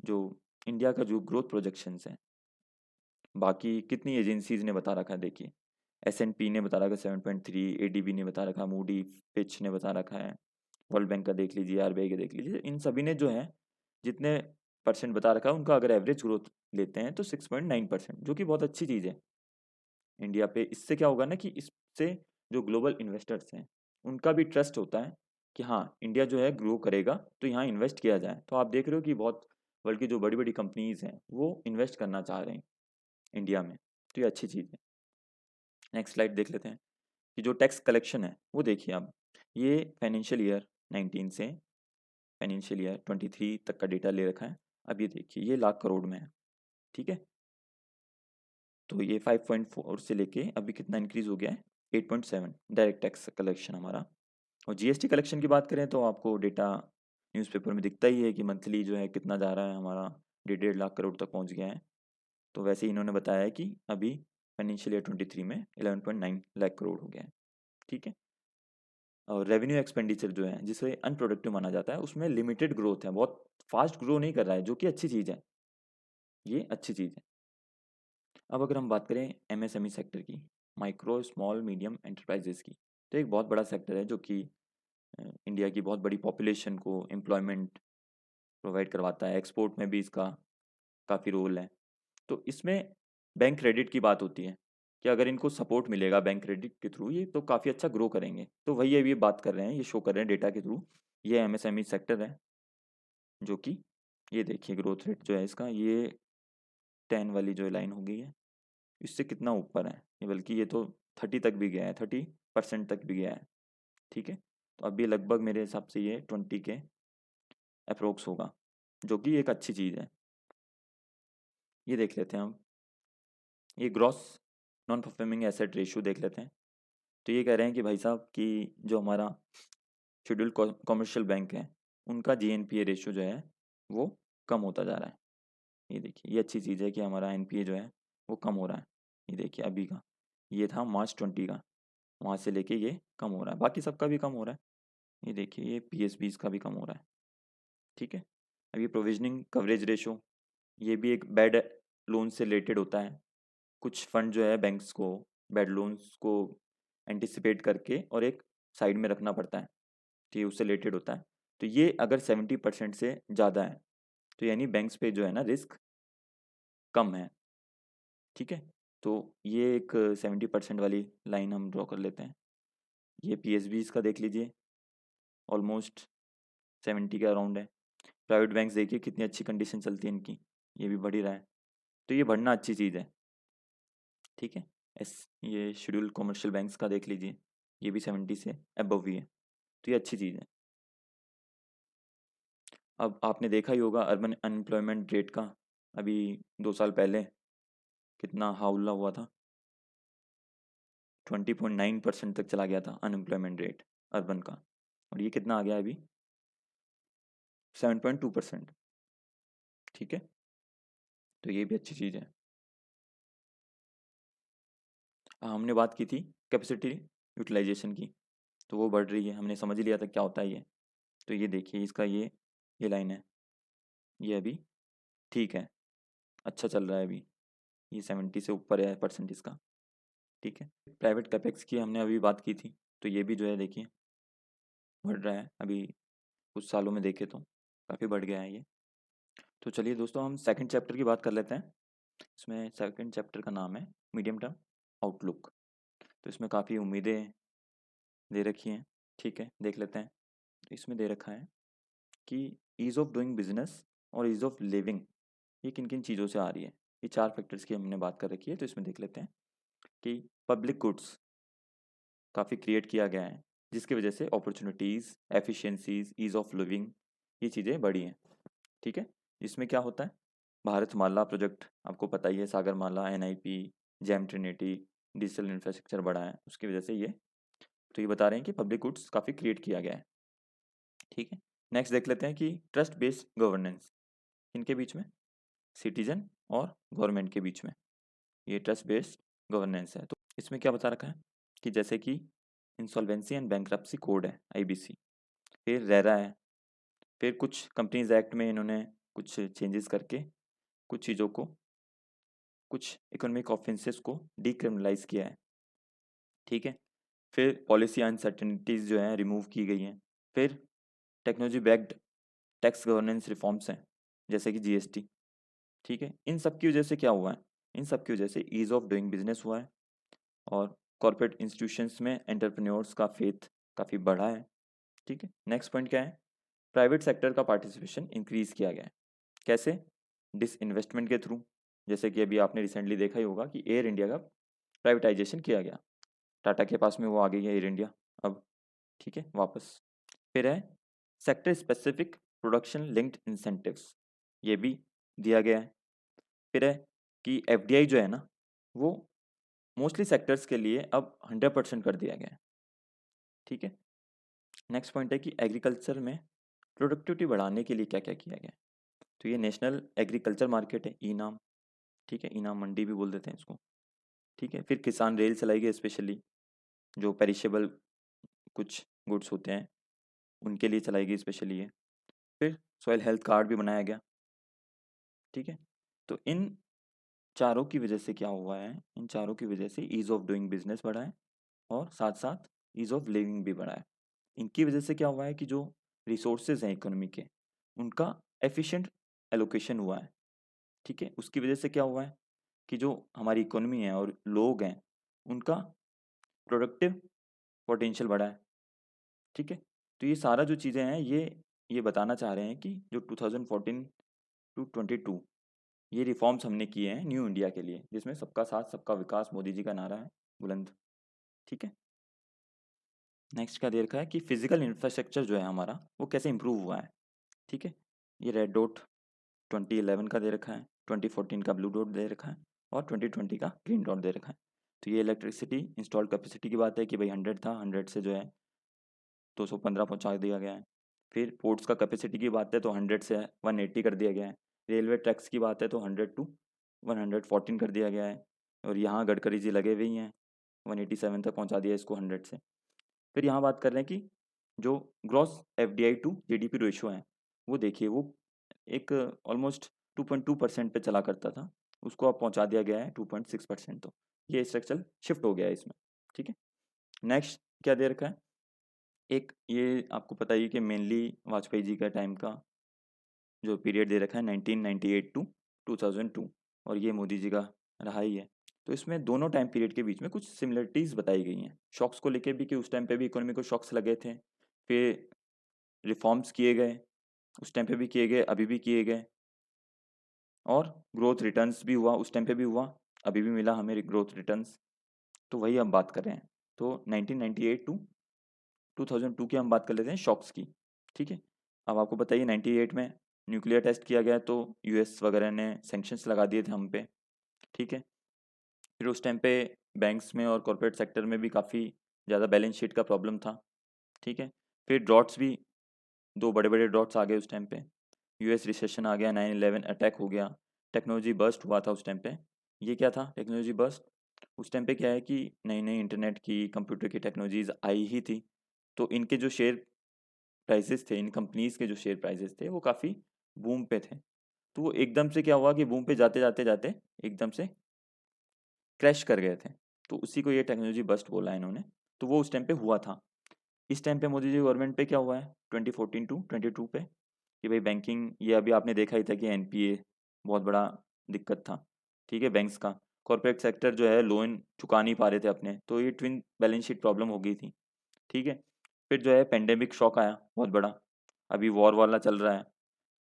जो इंडिया का जो ग्रोथ प्रोजेक्शंस हैं, बाकी कितनी एजेंसीज ने बता रखा है देखिए। S&P ने बता रखा है 7.3, एडीबी ने बता रखा है, मूडी फिच ने बता रखा है, वर्ल्ड बैंक का देख लीजिए, आरबीआई का देख लीजिए। इन सभी ने जो है जितने परसेंट बता रखा है उनका अगर एवरेज ग्रोथ लेते हैं तो 6.9%, जो कि बहुत अच्छी चीज़ है इंडिया पे। इससे क्या होगा ना कि इससे जो ग्लोबल इन्वेस्टर्स हैं उनका भी ट्रस्ट होता है कि हाँ, इंडिया जो है ग्रो करेगा तो यहाँ इन्वेस्ट किया जाए। तो आप देख रहे हो कि बहुत वर्ल्ड की जो बड़ी-बड़ी कंपनीज़ हैं, वो इन्वेस्ट करना चाह रहे हैं इंडिया में, तो ये अच्छी चीज़ है। नेक्स्ट स्लाइड देख लेते हैं कि जो टैक्स कलेक्शन है, वो देखिए आप, ये फाइनेंशियल ईयर 19 से फाइनेंशियल ईयर 23 तक का डेटा ले रखा है। अब ये देखिए, ये लाख करोड़ में है, ठीक है? तो ये 5.4 से लेके अभी कितना इंक्रीज़ हो गया है, 8.7 डायरेक्ट टैक्स कलेक्शन हमारा। और जीएसटी कलेक्शन की बात करें तो आपको डेटा न्यूज़पेपर में दिखता ही है कि मंथली जो है कितना जा रहा है हमारा, 1.5 लाख करोड़ तक पहुंच गया है। तो वैसे ही इन्होंने बताया है कि अभी फाइनेंशियल ईयर 23 में 11.9 लाख करोड़ हो गया है, ठीक है। और रेवेन्यू एक्सपेंडिचर जो है जिसे अनप्रोडक्टिव माना जाता है, उसमें लिमिटेड ग्रोथ है, बहुत फास्ट ग्रो नहीं कर रहा है, जो कि अच्छी चीज़ है, ये अच्छी चीज़ है। अब अगर हम बात करें एमएसएमई सेक्टर की, माइक्रो स्मॉल मीडियम एंटरप्राइजेस की, तो एक बहुत बड़ा सेक्टर है जो कि इंडिया की बहुत बड़ी पॉपुलेशन को एम्प्लॉयमेंट प्रोवाइड करवाता है। एक्सपोर्ट में भी इसका काफ़ी रोल है। तो इसमें बैंक क्रेडिट की बात होती है कि अगर इनको सपोर्ट मिलेगा बैंक क्रेडिट के थ्रू, ये तो काफ़ी अच्छा ग्रो करेंगे। तो वही अभी ये बात कर रहे हैं, ये शो कर रहे हैं डेटा के थ्रू। ये एमएसएमई सेक्टर है जो कि, ये देखिए ग्रोथ रेट जो है इसका, ये 10 वाली जो लाइन हो गई है, इससे कितना ऊपर है ये, बल्कि ये तो 30 तक भी गया है, 30% तक भी गया है, ठीक है। तो अभी लगभग मेरे हिसाब से ये 20 के अप्रोक्स होगा, जो कि एक अच्छी चीज़ है। ये देख लेते हैं हम, ये gross non performing asset ratio देख लेते हैं। तो ये कह रहे हैं कि भाई साहब कि जो हमारा शेड्यूल्ड कॉमर्शियल बैंक है, उनका जीएनपीए रेशियो जो है वो कम होता जा रहा है। ये देखिए, ये अच्छी चीज़ है कि हमारा एनपीए जो है वो कम हो रहा है। ये देखिए अभी का, ये था मार्च 20 का, वहाँ से लेके ये कम हो रहा है, बाकी सबका भी कम हो रहा है। ये देखिए, ये पीएसबीज का भी कम हो रहा है, ठीक है। अब ये प्रोविजनिंग कवरेज रेशो, ये भी एक बैड लोन से रिलेटेड होता है। कुछ फंड जो है बैंक्स को बैड लोन्स को एंटिसिपेट करके और एक साइड में रखना पड़ता है, तो ये उससे रिलेटेड होता है। तो ये अगर 70% से ज़्यादा है, तो यानी बैंक्स पे जो है ना रिस्क कम है, ठीक है। तो ये एक 70% वाली लाइन हम ड्रॉ कर लेते हैं। ये पीएसबीज का देख लीजिए, ऑलमोस्ट 70 के अराउंड है। प्राइवेट बैंक्स देखिए कितनी अच्छी कंडीशन चलती है इनकी, ये भी बढ़ ही रहा है। तो ये बढ़ना अच्छी चीज़ है, ठीक है। एस, ये शेड्यूल्ड कॉमर्शियल बैंक्स का देख लीजिए, ये भी 70 से अबव ही है, तो ये अच्छी चीज़ है। अब आपने देखा ही होगा अर्बन अनएम्प्लॉयमेंट रेट का, अभी 2 साल पहले कितना हाउला हुआ था, 20.9% तक चला गया था अनएम्प्लॉयमेंट रेट अर्बन का, और ये कितना आ गया अभी, 7.2%, ठीक है। तो ये भी अच्छी चीज़ है। हमने बात की थी कैपेसिटी यूटिलाइजेशन की, तो वो बढ़ रही है, हमने समझ लिया था क्या होता है ये। तो ये देखिए इसका ये लाइन है, ये अभी ठीक है, अच्छा चल रहा है अभी, ये 70 से ऊपर है परसेंट इसका, ठीक है। प्राइवेट कैपेक्स की हमने अभी बात की थी, तो ये भी जो है देखिए बढ़ रहा है अभी, कुछ सालों में देखें तो काफ़ी बढ़ गया है ये। तो चलिए दोस्तों, हम सेकंड चैप्टर की बात कर लेते हैं। इसमें सेकंड चैप्टर का नाम है मीडियम टर्म आउटलुक। तो इसमें काफ़ी उम्मीदें दे रखी हैं, ठीक है, देख लेते हैं। तो इसमें दे रखा है कि ईज़ ऑफ डूइंग बिजनेस और ईज़ ऑफ लिविंग, ये किन किन चीज़ों से आ रही है। ये 4 फैक्टर्स की हमने बात कर रखी है, तो इसमें देख लेते हैं कि पब्लिक गुड्स काफ़ी क्रिएट किया गया है, जिसकी वजह से opportunities, efficiencies, ease of living, ये चीज़ें बढ़ी हैं, ठीक है। इसमें क्या होता है, भारतमाला प्रोजेक्ट आपको पता ही है, Sagarmala, NIP, JAM trinity, digital infrastructure बढ़ा है, उसकी वजह से ये, तो ये बता रहे हैं कि पब्लिक गुड्स काफ़ी क्रिएट किया गया है, ठीक है। नेक्स्ट देख लेते हैं कि ट्रस्ट बेस्ड गवर्नेंस, इनके बीच में, सिटीजन और गवर्नमेंट के बीच में, ये ट्रस्ट बेस्ड गवर्नेंस है। तो इसमें क्या बता रखा है कि जैसे कि इंसॉल्वेंसी एंड बैंक्रप्सी कोड है, आईबीसी, फिर रेरा है, फिर कुछ कंपनीज एक्ट में इन्होंने कुछ चेंजेस करके कुछ चीज़ों को, कुछ इकोनॉमिक ऑफेंसेस को डीक्रिमिनलाइज किया है, ठीक है। फिर पॉलिसी अनसर्टेनिटीज़ जो हैं रिमूव की गई हैं। फिर technology backed tax governance reforms हैं, जैसे कि जीएसटी, ठीक है। इन सब की वजह से क्या हुआ है, इन सब की वजह से ईज़ ऑफ डूइंग बिजनेस हुआ है, और कॉर्पोरेट इंस्टीट्यूशंस में एंटरप्रेन्योर्स का फेथ काफ़ी बढ़ा है, ठीक है। नेक्स्ट पॉइंट क्या है, प्राइवेट सेक्टर का पार्टिसिपेशन इंक्रीज किया गया है। कैसे? डिसइन्वेस्टमेंट के थ्रू, जैसे कि अभी आपने रिसेंटली देखा ही होगा कि एयर इंडिया का प्राइवेटाइजेशन किया गया, टाटा के पास में वो आ गई है एयर इंडिया अब, ठीक है, वापस। फिर है sector specific production linked incentives, ये भी दिया गया है। फिर है कि एफडीआई जो है ना, वो मोस्टली सेक्टर्स के लिए अब 100% कर दिया गया है, ठीक है। नेक्स्ट पॉइंट है कि एग्रीकल्चर में प्रोडक्टिविटी बढ़ाने के लिए क्या क्या किया गया है। तो ये नेशनल एग्रीकल्चर मार्केट है, ई नाम, ठीक है, ई नाम मंडी भी बोल देते हैं इसको, ठीक है। फिर किसान रेल चलाई गई, स्पेशली जो पेरिशेबल कुछ गुड्स होते हैं उनके लिए चलाई गई स्पेशली ये। फिर सॉइल हेल्थ कार्ड भी बनाया गया, ठीक है। तो इन चारों की वजह से क्या हुआ है, इन चारों की वजह से ईज़ ऑफ डूइंग बिजनेस बढ़ा है और साथ साथ ईज़ ऑफ लिविंग भी बढ़ा है। इनकी वजह से क्या हुआ है कि जो रिसोर्सेज हैं इकोनॉमी के, उनका एफिशिएंट एलोकेशन हुआ है, ठीक है। उसकी वजह से क्या हुआ है कि जो हमारी इकोनॉमी है और लोग हैं, उनका प्रोडक्टिव पोटेंशियल बढ़ा है, ठीक है। तो ये सारा जो चीज़ें हैं, ये बताना चाह रहे हैं कि जो 2014 टू 22 ये रिफॉर्म्स हमने किए हैं न्यू इंडिया के लिए, जिसमें सबका साथ सबका विकास मोदी जी का नारा है बुलंद, ठीक है। नेक्स्ट क्या दे रखा है कि फिजिकल इंफ्रास्ट्रक्चर जो है हमारा, वो कैसे इंप्रूव हुआ है, ठीक है। ये रेड डॉट 2011 का दे रखा है, 2014 का ब्लू डॉट दे रखा है और 2020 का ग्रीन डॉट दे रखा है। तो ये इलेक्ट्रिसिटी इंस्टॉल्ड कैपेसिटी की बात है कि भाई 100 था, 100 से जो है 215 पहुंचा दिया गया है। फिर पोर्ट्स का कैपेसिटी की बात है तो 100 से 180 कर दिया गया है। रेलवे ट्रैक्स की बात है तो 100 टू 114 कर दिया गया है। और यहाँ गडकरी जी लगे हुए ही हैं, 187 तक पहुँचा दिया इसको 100 से। फिर यहाँ बात कर रहे हैं कि जो gross FDI to GDP ratio है, वो देखिए वो एक ऑलमोस्ट 2.2% पे चला करता था, उसको अब पहुँचा दिया गया है 2.6%। तो ये स्ट्रक्चर शिफ्ट हो गया है इसमें, ठीक है। नेक्स्ट क्या दे रखा है, एक ये आपको पता ही है कि मेनली वाजपेयी जी का टाइम का जो पीरियड दे रखा है 1998 टू 2002, और ये मोदी जी का रहा ही है। तो इसमें दोनों टाइम पीरियड के बीच में कुछ सिमिलरिटीज़ बताई गई हैं, शॉक्स को लेके भी कि उस टाइम पे भी इकोनॉमी को शॉक्स लगे थे, फिर रिफॉर्म्स किए गए, उस टाइम पे भी किए गए, अभी भी किए गए, और ग्रोथ रिटर्न्स भी हुआ, उस टाइम पे भी हुआ, अभी भी मिला हमें ग्रोथ रिटर्न्स। तो वही हम बात कर रहे हैं। तो 1998 टू 2002 की हम बात कर लेते हैं शॉक्स की, ठीक है। अब आपको बताइए 98 में न्यूक्लियर टेस्ट किया गया तो यूएस वगैरह ने सैंक्शंस लगा दिए थे हम पे, ठीक है। फिर उस टाइम पे बैंक्स में और कॉर्पोरेट सेक्टर में भी काफ़ी ज़्यादा बैलेंस शीट का प्रॉब्लम था, ठीक है। फिर ड्रॉट्स भी, दो बड़े बड़े ड्रॉट्स आ गए उस टाइम पे, यूएस रिसेशन आ गया, 9/11 अटैक हो गया, टेक्नोलॉजी बर्स्ट हुआ था उस टाइम पे। ये क्या था टेक्नोलॉजी बर्स्ट? उस टाइम पे क्या है कि नई नई इंटरनेट की, कंप्यूटर की टेक्नोलॉजीज आई ही थी, तो इनके जो शेयर प्राइसेस थे, इन कंपनीज के जो शेयर प्राइसेस थे, वो काफ़ी बूम पे थे। तो वो एकदम से क्या हुआ कि बूम पे जाते जाते जाते एकदम से क्रैश कर गए थे, तो उसी को ये टेक्नोलॉजी बस्ट बोला है इन्होंने। तो वो उस टाइम पे हुआ था। इस टाइम पे मोदी जी गवर्नमेंट पे क्या हुआ है 2014 टू 22 पे, कि भाई बैंकिंग, ये अभी आपने देखा ही था कि एनपीए बहुत बड़ा दिक्कत था, ठीक है, बैंक्स का। कॉर्पोरेट सेक्टर जो है लोन चुका नहीं पा रहे थे अपने, तो ये ट्विन बैलेंस शीट प्रॉब्लम हो गई थी, ठीक है। फिर जो है पेंडेमिक शॉक आया बहुत बड़ा, अभी वॉर वाला चल रहा है।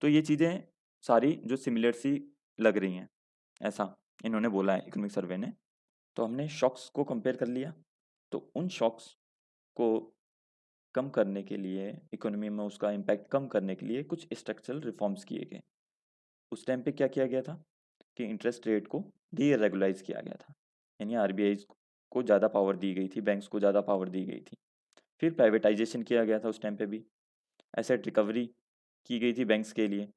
तो ये चीज़ें सारी जो सिमिलर सी लग रही हैं, ऐसा इन्होंने बोला है इकोनॉमिक सर्वे ने। तो हमने शॉक्स को कंपेयर कर लिया, तो उन शॉक्स को कम करने के लिए, इकोनॉमी में उसका इम्पैक्ट कम करने के लिए कुछ स्ट्रक्चरल रिफॉर्म्स किए गए। उस टाइम पे क्या किया गया था कि इंटरेस्ट रेट को डी रेगुलाइज किया गया था, यानी आरबीआई को ज़्यादा पावर दी गई थी, बैंक्स को ज़्यादा पावर दी गई थी। फिर प्राइवेटाइजेशन किया गया था उस टाइम पे भी, एसेट रिकवरी की गई थी बैंक्स के लिए,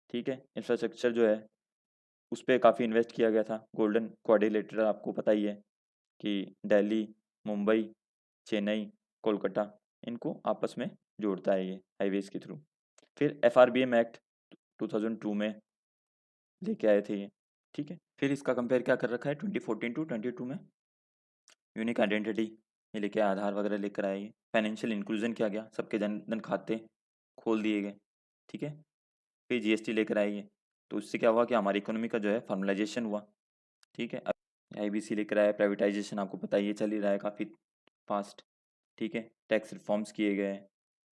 ठीक है। इंफ्रास्ट्रक्चर जो है उस पर काफ़ी इन्वेस्ट किया गया था, गोल्डन क्वाड्रिलेटरल आपको पता ही है कि दिल्ली, मुंबई, चेन्नई, कोलकाता, इनको आपस में जोड़ता है ये हाईवेज के थ्रू। फिर एफआरबीएम एक्ट 2002 में लेके आए थे ये, ठीक है। फिर इसका कंपेयर क्या कर रखा है 2014 टू 22 में, यूनिक आइडेंटिटी ये लेके आधार वगैरह लेकर आए, ये फाइनेंशियल इंक्लूजन किया गया, सबके जनधन खाते खोल दिए गए, ठीक है। फिर जीएसटी लेकर आए ये, तो उससे क्या हुआ कि हमारी इकोनॉमी का जो है फॉर्मलाइजेशन हुआ, ठीक है। आईबीसी लेकर आया, प्राइवेटाइजेशन आपको पता ही है चल ही रहा है काफ़ी फास्ट, ठीक है। टैक्स रिफॉर्म्स किए गए,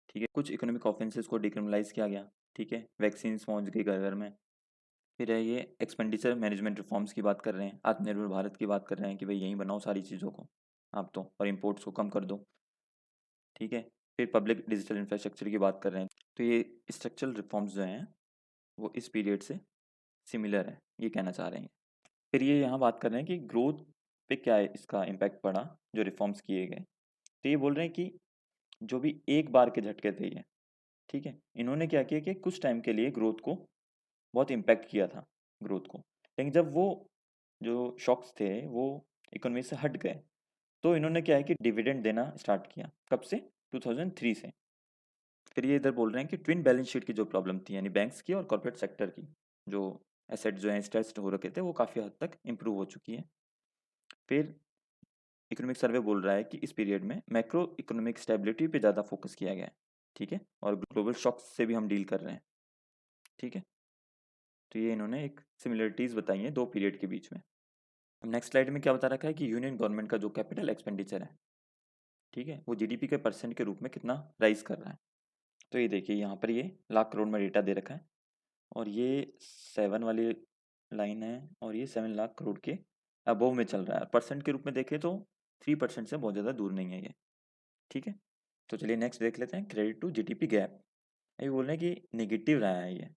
ठीक है। कुछ इकोनॉमिक ऑफेंसेस को डिक्रिमिनलाइज किया गया, ठीक है। वैक्सीन पहुंच गई घर घर में। फिर है ये एक्सपेंडिचर मैनेजमेंट रिफॉर्म्स की बात कर रहे हैं, आत्मनिर्भर भारत की बात कर रहे हैं कि भाई यहीं बनाओ सारी चीज़ों को आप तो, और इम्पोर्ट्स को कम कर दो, ठीक है। फिर पब्लिक डिजिटल इंफ्रास्ट्रक्चर की बात कर रहे हैं। तो ये स्ट्रक्चरल रिफॉर्म्स जो हैं वो इस पीरियड से सिमिलर है, ये कहना चाह रहे हैं। फिर ये यहाँ बात कर रहे हैं कि ग्रोथ पे क्या है इसका इम्पैक्ट पड़ा जो रिफॉर्म्स किए गए। तो ये बोल रहे हैं कि जो भी एक बार के झटके थे ये, ठीक है, इन्होंने क्या किया कि कुछ टाइम के लिए ग्रोथ को बहुत इम्पैक्ट किया था, ग्रोथ को। लेकिन जब वो जो शॉक्स थे वो इकोनॉमी से हट गए, तो इन्होंने क्या है कि डिविडेंड देना स्टार्ट किया। कब से? 2003 से। फिर ये इधर बोल रहे हैं कि ट्विन बैलेंस शीट की जो प्रॉब्लम थी, यानी बैंक्स की और कॉर्पोरेट सेक्टर की, जो एसेट जो हैं स्ट्रेस्ड हो रखे थे, वो काफ़ी हद तक इम्प्रूव हो चुकी है। फिर इकोनॉमिक सर्वे बोल रहा है कि इस पीरियड में मैक्रो इकोनॉमिक स्टेबिलिटी पे ज़्यादा फोकस किया गया है, ठीक है, और ग्लोबल शॉक्स से भी हम डील कर रहे हैं, ठीक है। तो ये इन्होंने एक सिमिलरिटीज़ बताई हैं दो पीरियड के बीच में। अब नेक्स्ट स्लाइड में क्या बता रखा है कि यूनियन गवर्नमेंट का जो कैपिटल एक्सपेंडिचर है, ठीक है, वो जीडीपी के परसेंट के रूप में कितना राइज कर रहा है। तो ये देखिए यहाँ पर ये लाख करोड़ में डेटा दे रखा है, और ये 7 वाली लाइन है, और ये 7 लाख करोड़ के अबोव में चल रहा है। परसेंट के रूप में देखें तो 3% से बहुत ज़्यादा दूर नहीं है ये, ठीक है। तो चलिए नेक्स्ट देख लेते हैं, क्रेडिट टू जीडीपी गैप। ये बोल रहे हैं कि नेगेटिव रहा है ये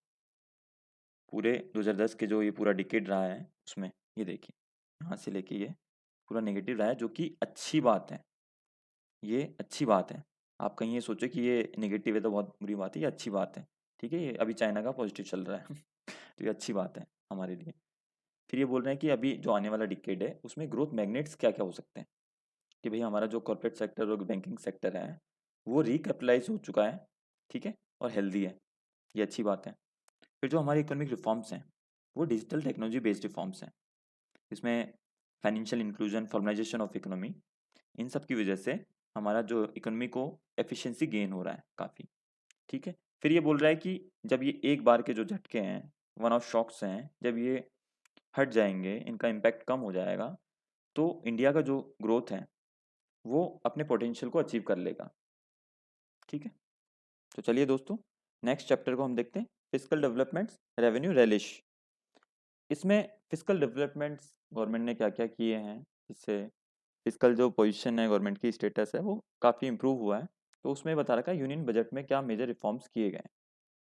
पूरे 2010 के जो ये पूरा डिकेड रहा है उसमें। ये देखिए यहाँ से लेके ये पूरा नेगेटिव रहा है, जो कि अच्छी बात है, ये अच्छी बात है। आप कहीं ये सोचो कि ये नेगेटिव है तो बहुत बुरी बात है, ये अच्छी बात है, ठीक है। ये अभी चाइना का पॉजिटिव चल रहा है तो ये अच्छी बात है हमारे लिए। फिर ये बोल रहे हैं कि अभी जो आने वाला डिकेड है उसमें ग्रोथ मैग्नेट्स क्या क्या हो सकते हैं, कि भाई हमारा जो कॉर्पोरेट सेक्टर और बैंकिंग सेक्टर है वो रिकैपिटलाइज हो चुका है, ठीक है, और हेल्दी है, ये अच्छी बात है। फिर जो हमारे इकोनॉमिक रिफॉर्म्स हैं वो डिजिटल टेक्नोलॉजी बेस्ड रिफॉर्म्स हैं। इसमें financial inclusion, formalisation of economy, इन सब की वजह से हमारा जो इकोनॉमी को एफिशिएंसी गेन हो रहा है काफ़ी, ठीक है। फिर ये बोल रहा है कि जब ये एक बार के जो झटके हैं, वन ऑफ शॉक्स हैं, जब ये हट जाएंगे, इनका इम्पैक्ट कम हो जाएगा, तो इंडिया का जो ग्रोथ है वो अपने पोटेंशियल को अचीव कर लेगा, ठीक है। तो चलिए दोस्तों नेक्स्ट चैप्टर को हम देखते हैं, फिजिकल डेवलपमेंट्स रेवेन्यू रेलिश। इसमें फिजिकल डेवलपमेंट्स गवर्नमेंट ने क्या क्या किए हैं, इससे फिजिकल जो पोजीशन है गवर्नमेंट की, स्टेटस है, वो काफ़ी इंप्रूव हुआ है। तो उसमें बता रखा है यूनियन बजट में क्या मेजर रिफॉर्म्स किए गए हैं,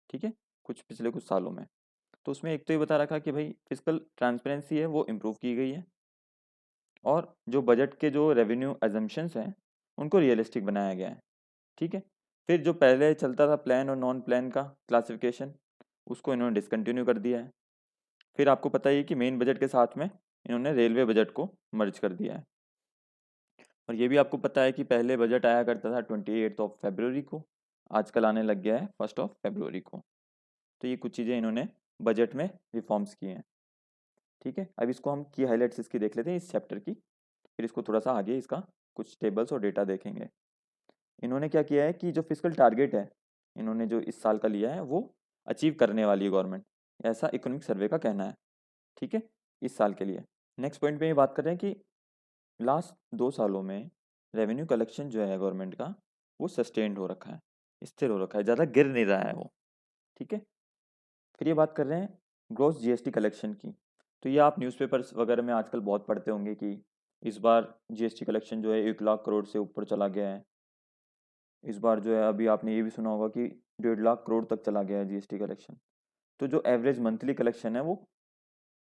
ठीक है, कुछ पिछले कुछ सालों में। तो उसमें एक तो ये बता रखा है कि भाई फिजिकल ट्रांसपेरेंसी है वो इम्प्रूव की गई है, और जो बजट के जो रेवेन्यू एजम्पशंस हैं उनको रियलिस्टिक बनाया गया है, ठीक है। फिर जो पहले चलता था प्लान और नॉन प्लान का क्लासिफिकेशन, उसको इन्होंने डिसकंटिन्यू कर दिया है। फिर आपको पता ही है कि मेन बजट के साथ में इन्होंने रेलवे बजट को मर्ज कर दिया है। और ये भी आपको पता है कि पहले बजट आया करता था 28 फरवरी को, आजकल आने लग गया है 1 फरवरी को। तो ये कुछ चीज़ें इन्होंने बजट में रिफॉर्म्स किए हैं, ठीक है। अब इसको हम की हाईलाइट्स इसकी देख लेते हैं इस चैप्टर की, फिर इसको थोड़ा सा आगे इसका कुछ टेबल्स और डेटा देखेंगे। इन्होंने क्या किया है कि जो फिजिकल टारगेट है इन्होंने जो इस साल का लिया है वो अचीव करने वाली है गवर्नमेंट, ऐसा इकोनॉमिक सर्वे का कहना है, ठीक है, इस साल के लिए। नेक्स्ट पॉइंट पे ये बात कर रहे हैं कि लास्ट 2 सालों में रेवेन्यू कलेक्शन जो है गवर्नमेंट का वो सस्टेन्ड हो रखा है, स्थिर हो रखा है, ज़्यादा गिर नहीं रहा है वो, ठीक है। फिर ये बात कर रहे हैं ग्रॉस जीएसटी कलेक्शन की। तो ये आप न्यूज़पेपर्स वगैरह में आजकल बहुत पढ़ते होंगे कि इस बार जीएसटी कलेक्शन जो है 1 लाख करोड़ से ऊपर चला गया है। इस बार जो है अभी आपने ये भी सुना होगा कि 1.5 लाख करोड़ तक चला गया है जीएसटी कलेक्शन। तो जो एवरेज मंथली कलेक्शन है वो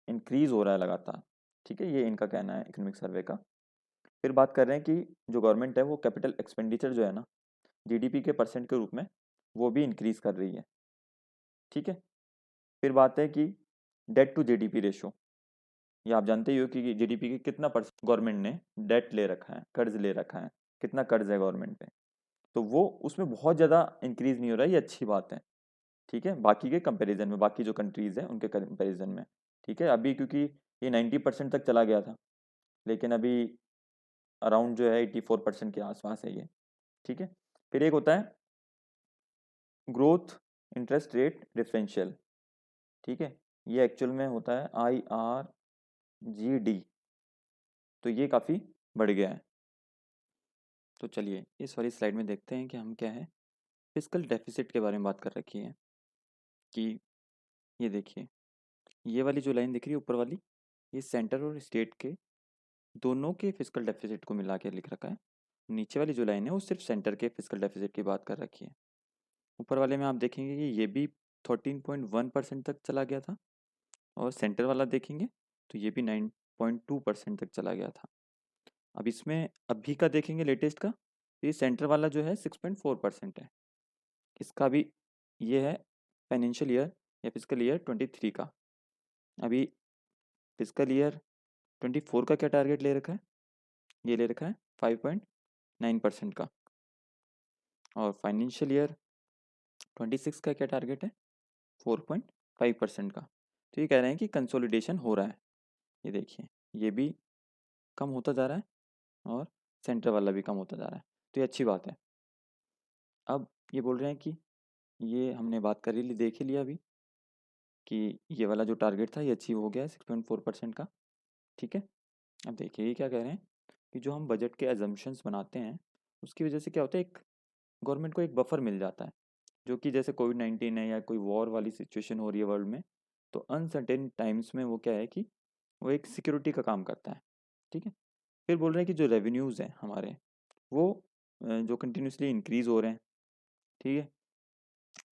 इंक्रीज हो रहा है लगातार, ठीक है, ये इनका कहना है इकोनॉमिक सर्वे का। फिर बात कर रहे हैं कि जो गवर्नमेंट है वो कैपिटल एक्सपेंडिचर जो है ना जीडीपी के परसेंट के रूप में वो भी इंक्रीज कर रही है, ठीक है। फिर बात है कि डेट टू जीडीपी रेशो, ये आप जानते ही हो कि जीडीपी के कितना परसेंट गवर्नमेंट ने डेट ले रखा है, कर्ज ले रखा है, कितना कर्ज है गवर्नमेंट पे। तो वो उसमें बहुत ज़्यादा इंक्रीज नहीं हो रहा है, ये अच्छी बात है, ठीक है, बाकी के कंपैरिजन में, बाकी जो कंट्रीज़ हैं उनके कंपैरिजन में, ठीक है। अभी क्योंकि ये 90% तक चला गया था, लेकिन अभी अराउंड जो है 84% के आसपास है ये, ठीक है। फिर एक होता है ग्रोथ इंटरेस्ट रेट डिफरेंशियल, ठीक है, ये एक्चुअल में होता है IRGD। तो ये काफ़ी बढ़ गया है। तो चलिए इस वाली स्लाइड में देखते हैं कि हम क्या है फिस्कल डेफिसिट के बारे में बात कर रखी है कि ये देखिए, ये वाली जो लाइन दिख रही है ऊपर वाली, ये सेंटर और स्टेट के दोनों के फिस्कल डेफिसिट को मिला के लिख रखा है। नीचे वाली जो लाइन है वो सिर्फ सेंटर के फिस्कल डेफिसिट की बात कर रखी है। ऊपर वाले में आप देखेंगे कि ये भी 13.1% तक चला गया था, और सेंटर वाला देखेंगे तो ये भी 9.2% तक चला गया था। अब इसमें अभी का देखेंगे लेटेस्ट का, तो ये सेंटर वाला जो है 6.4% है। इसका भी ये है फाइनेंशियल ईयर या फिजिकल ईयर 23 का। अभी फिजिकल ईयर 24 का क्या टारगेट ले रखा है, ये ले रखा है 5.9% का, और फाइनेंशियल ईयर 26 का क्या टारगेट है 4.5% का। तो ये कह रहे हैं कि कंसोलिडेशन हो रहा है। ये देखिए, ये भी कम होता जा रहा है और सेंटर वाला भी कम होता जा रहा है, तो ये अच्छी बात है। अब ये बोल रहे हैं कि ये हमने बात कर ली, देख ही लिया अभी कि ये वाला जो टारगेट था ये अचीव हो गया है 6.4% का। ठीक है, अब देखिए ये क्या कह रहे हैं कि जो हम बजट के एजम्पशंस बनाते हैं उसकी वजह से क्या होता है, एक गवर्नमेंट को एक बफर मिल जाता है, जो कि जैसे कोविड-19 है या कोई वॉर वाली सिचुएशन हो रही है वर्ल्ड में, तो अनसर्टेन टाइम्स में वो क्या है कि वो एक सिक्योरिटी का काम करता है। ठीक है, फिर बोल रहे हैं कि जो रेवेन्यूज़ हैं हमारे, वो जो कंटिन्यूसली इंक्रीज़ हो रहे हैं। ठीक है,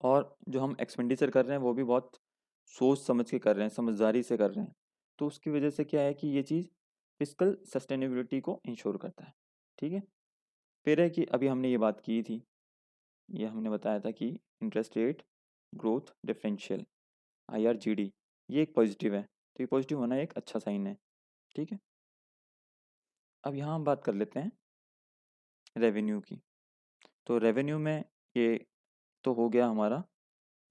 और जो हम एक्सपेंडिचर कर रहे हैं वो भी बहुत सोच समझ के कर रहे हैं, समझदारी से कर रहे हैं। तो उसकी वजह से क्या है कि ये चीज़ फिस्कल सस्टेनेबिलिटी को इंश्योर करता है। ठीक है, फिर है कि अभी हमने ये बात की थी, ये हमने बताया था कि interest rate growth differential IRGD, ये एक पॉजिटिव है, तो ये पॉजिटिव होना एक अच्छा साइन है। ठीक है, अब यहाँ हम बात कर लेते हैं रेवेन्यू की। तो रेवेन्यू में ये तो हो गया हमारा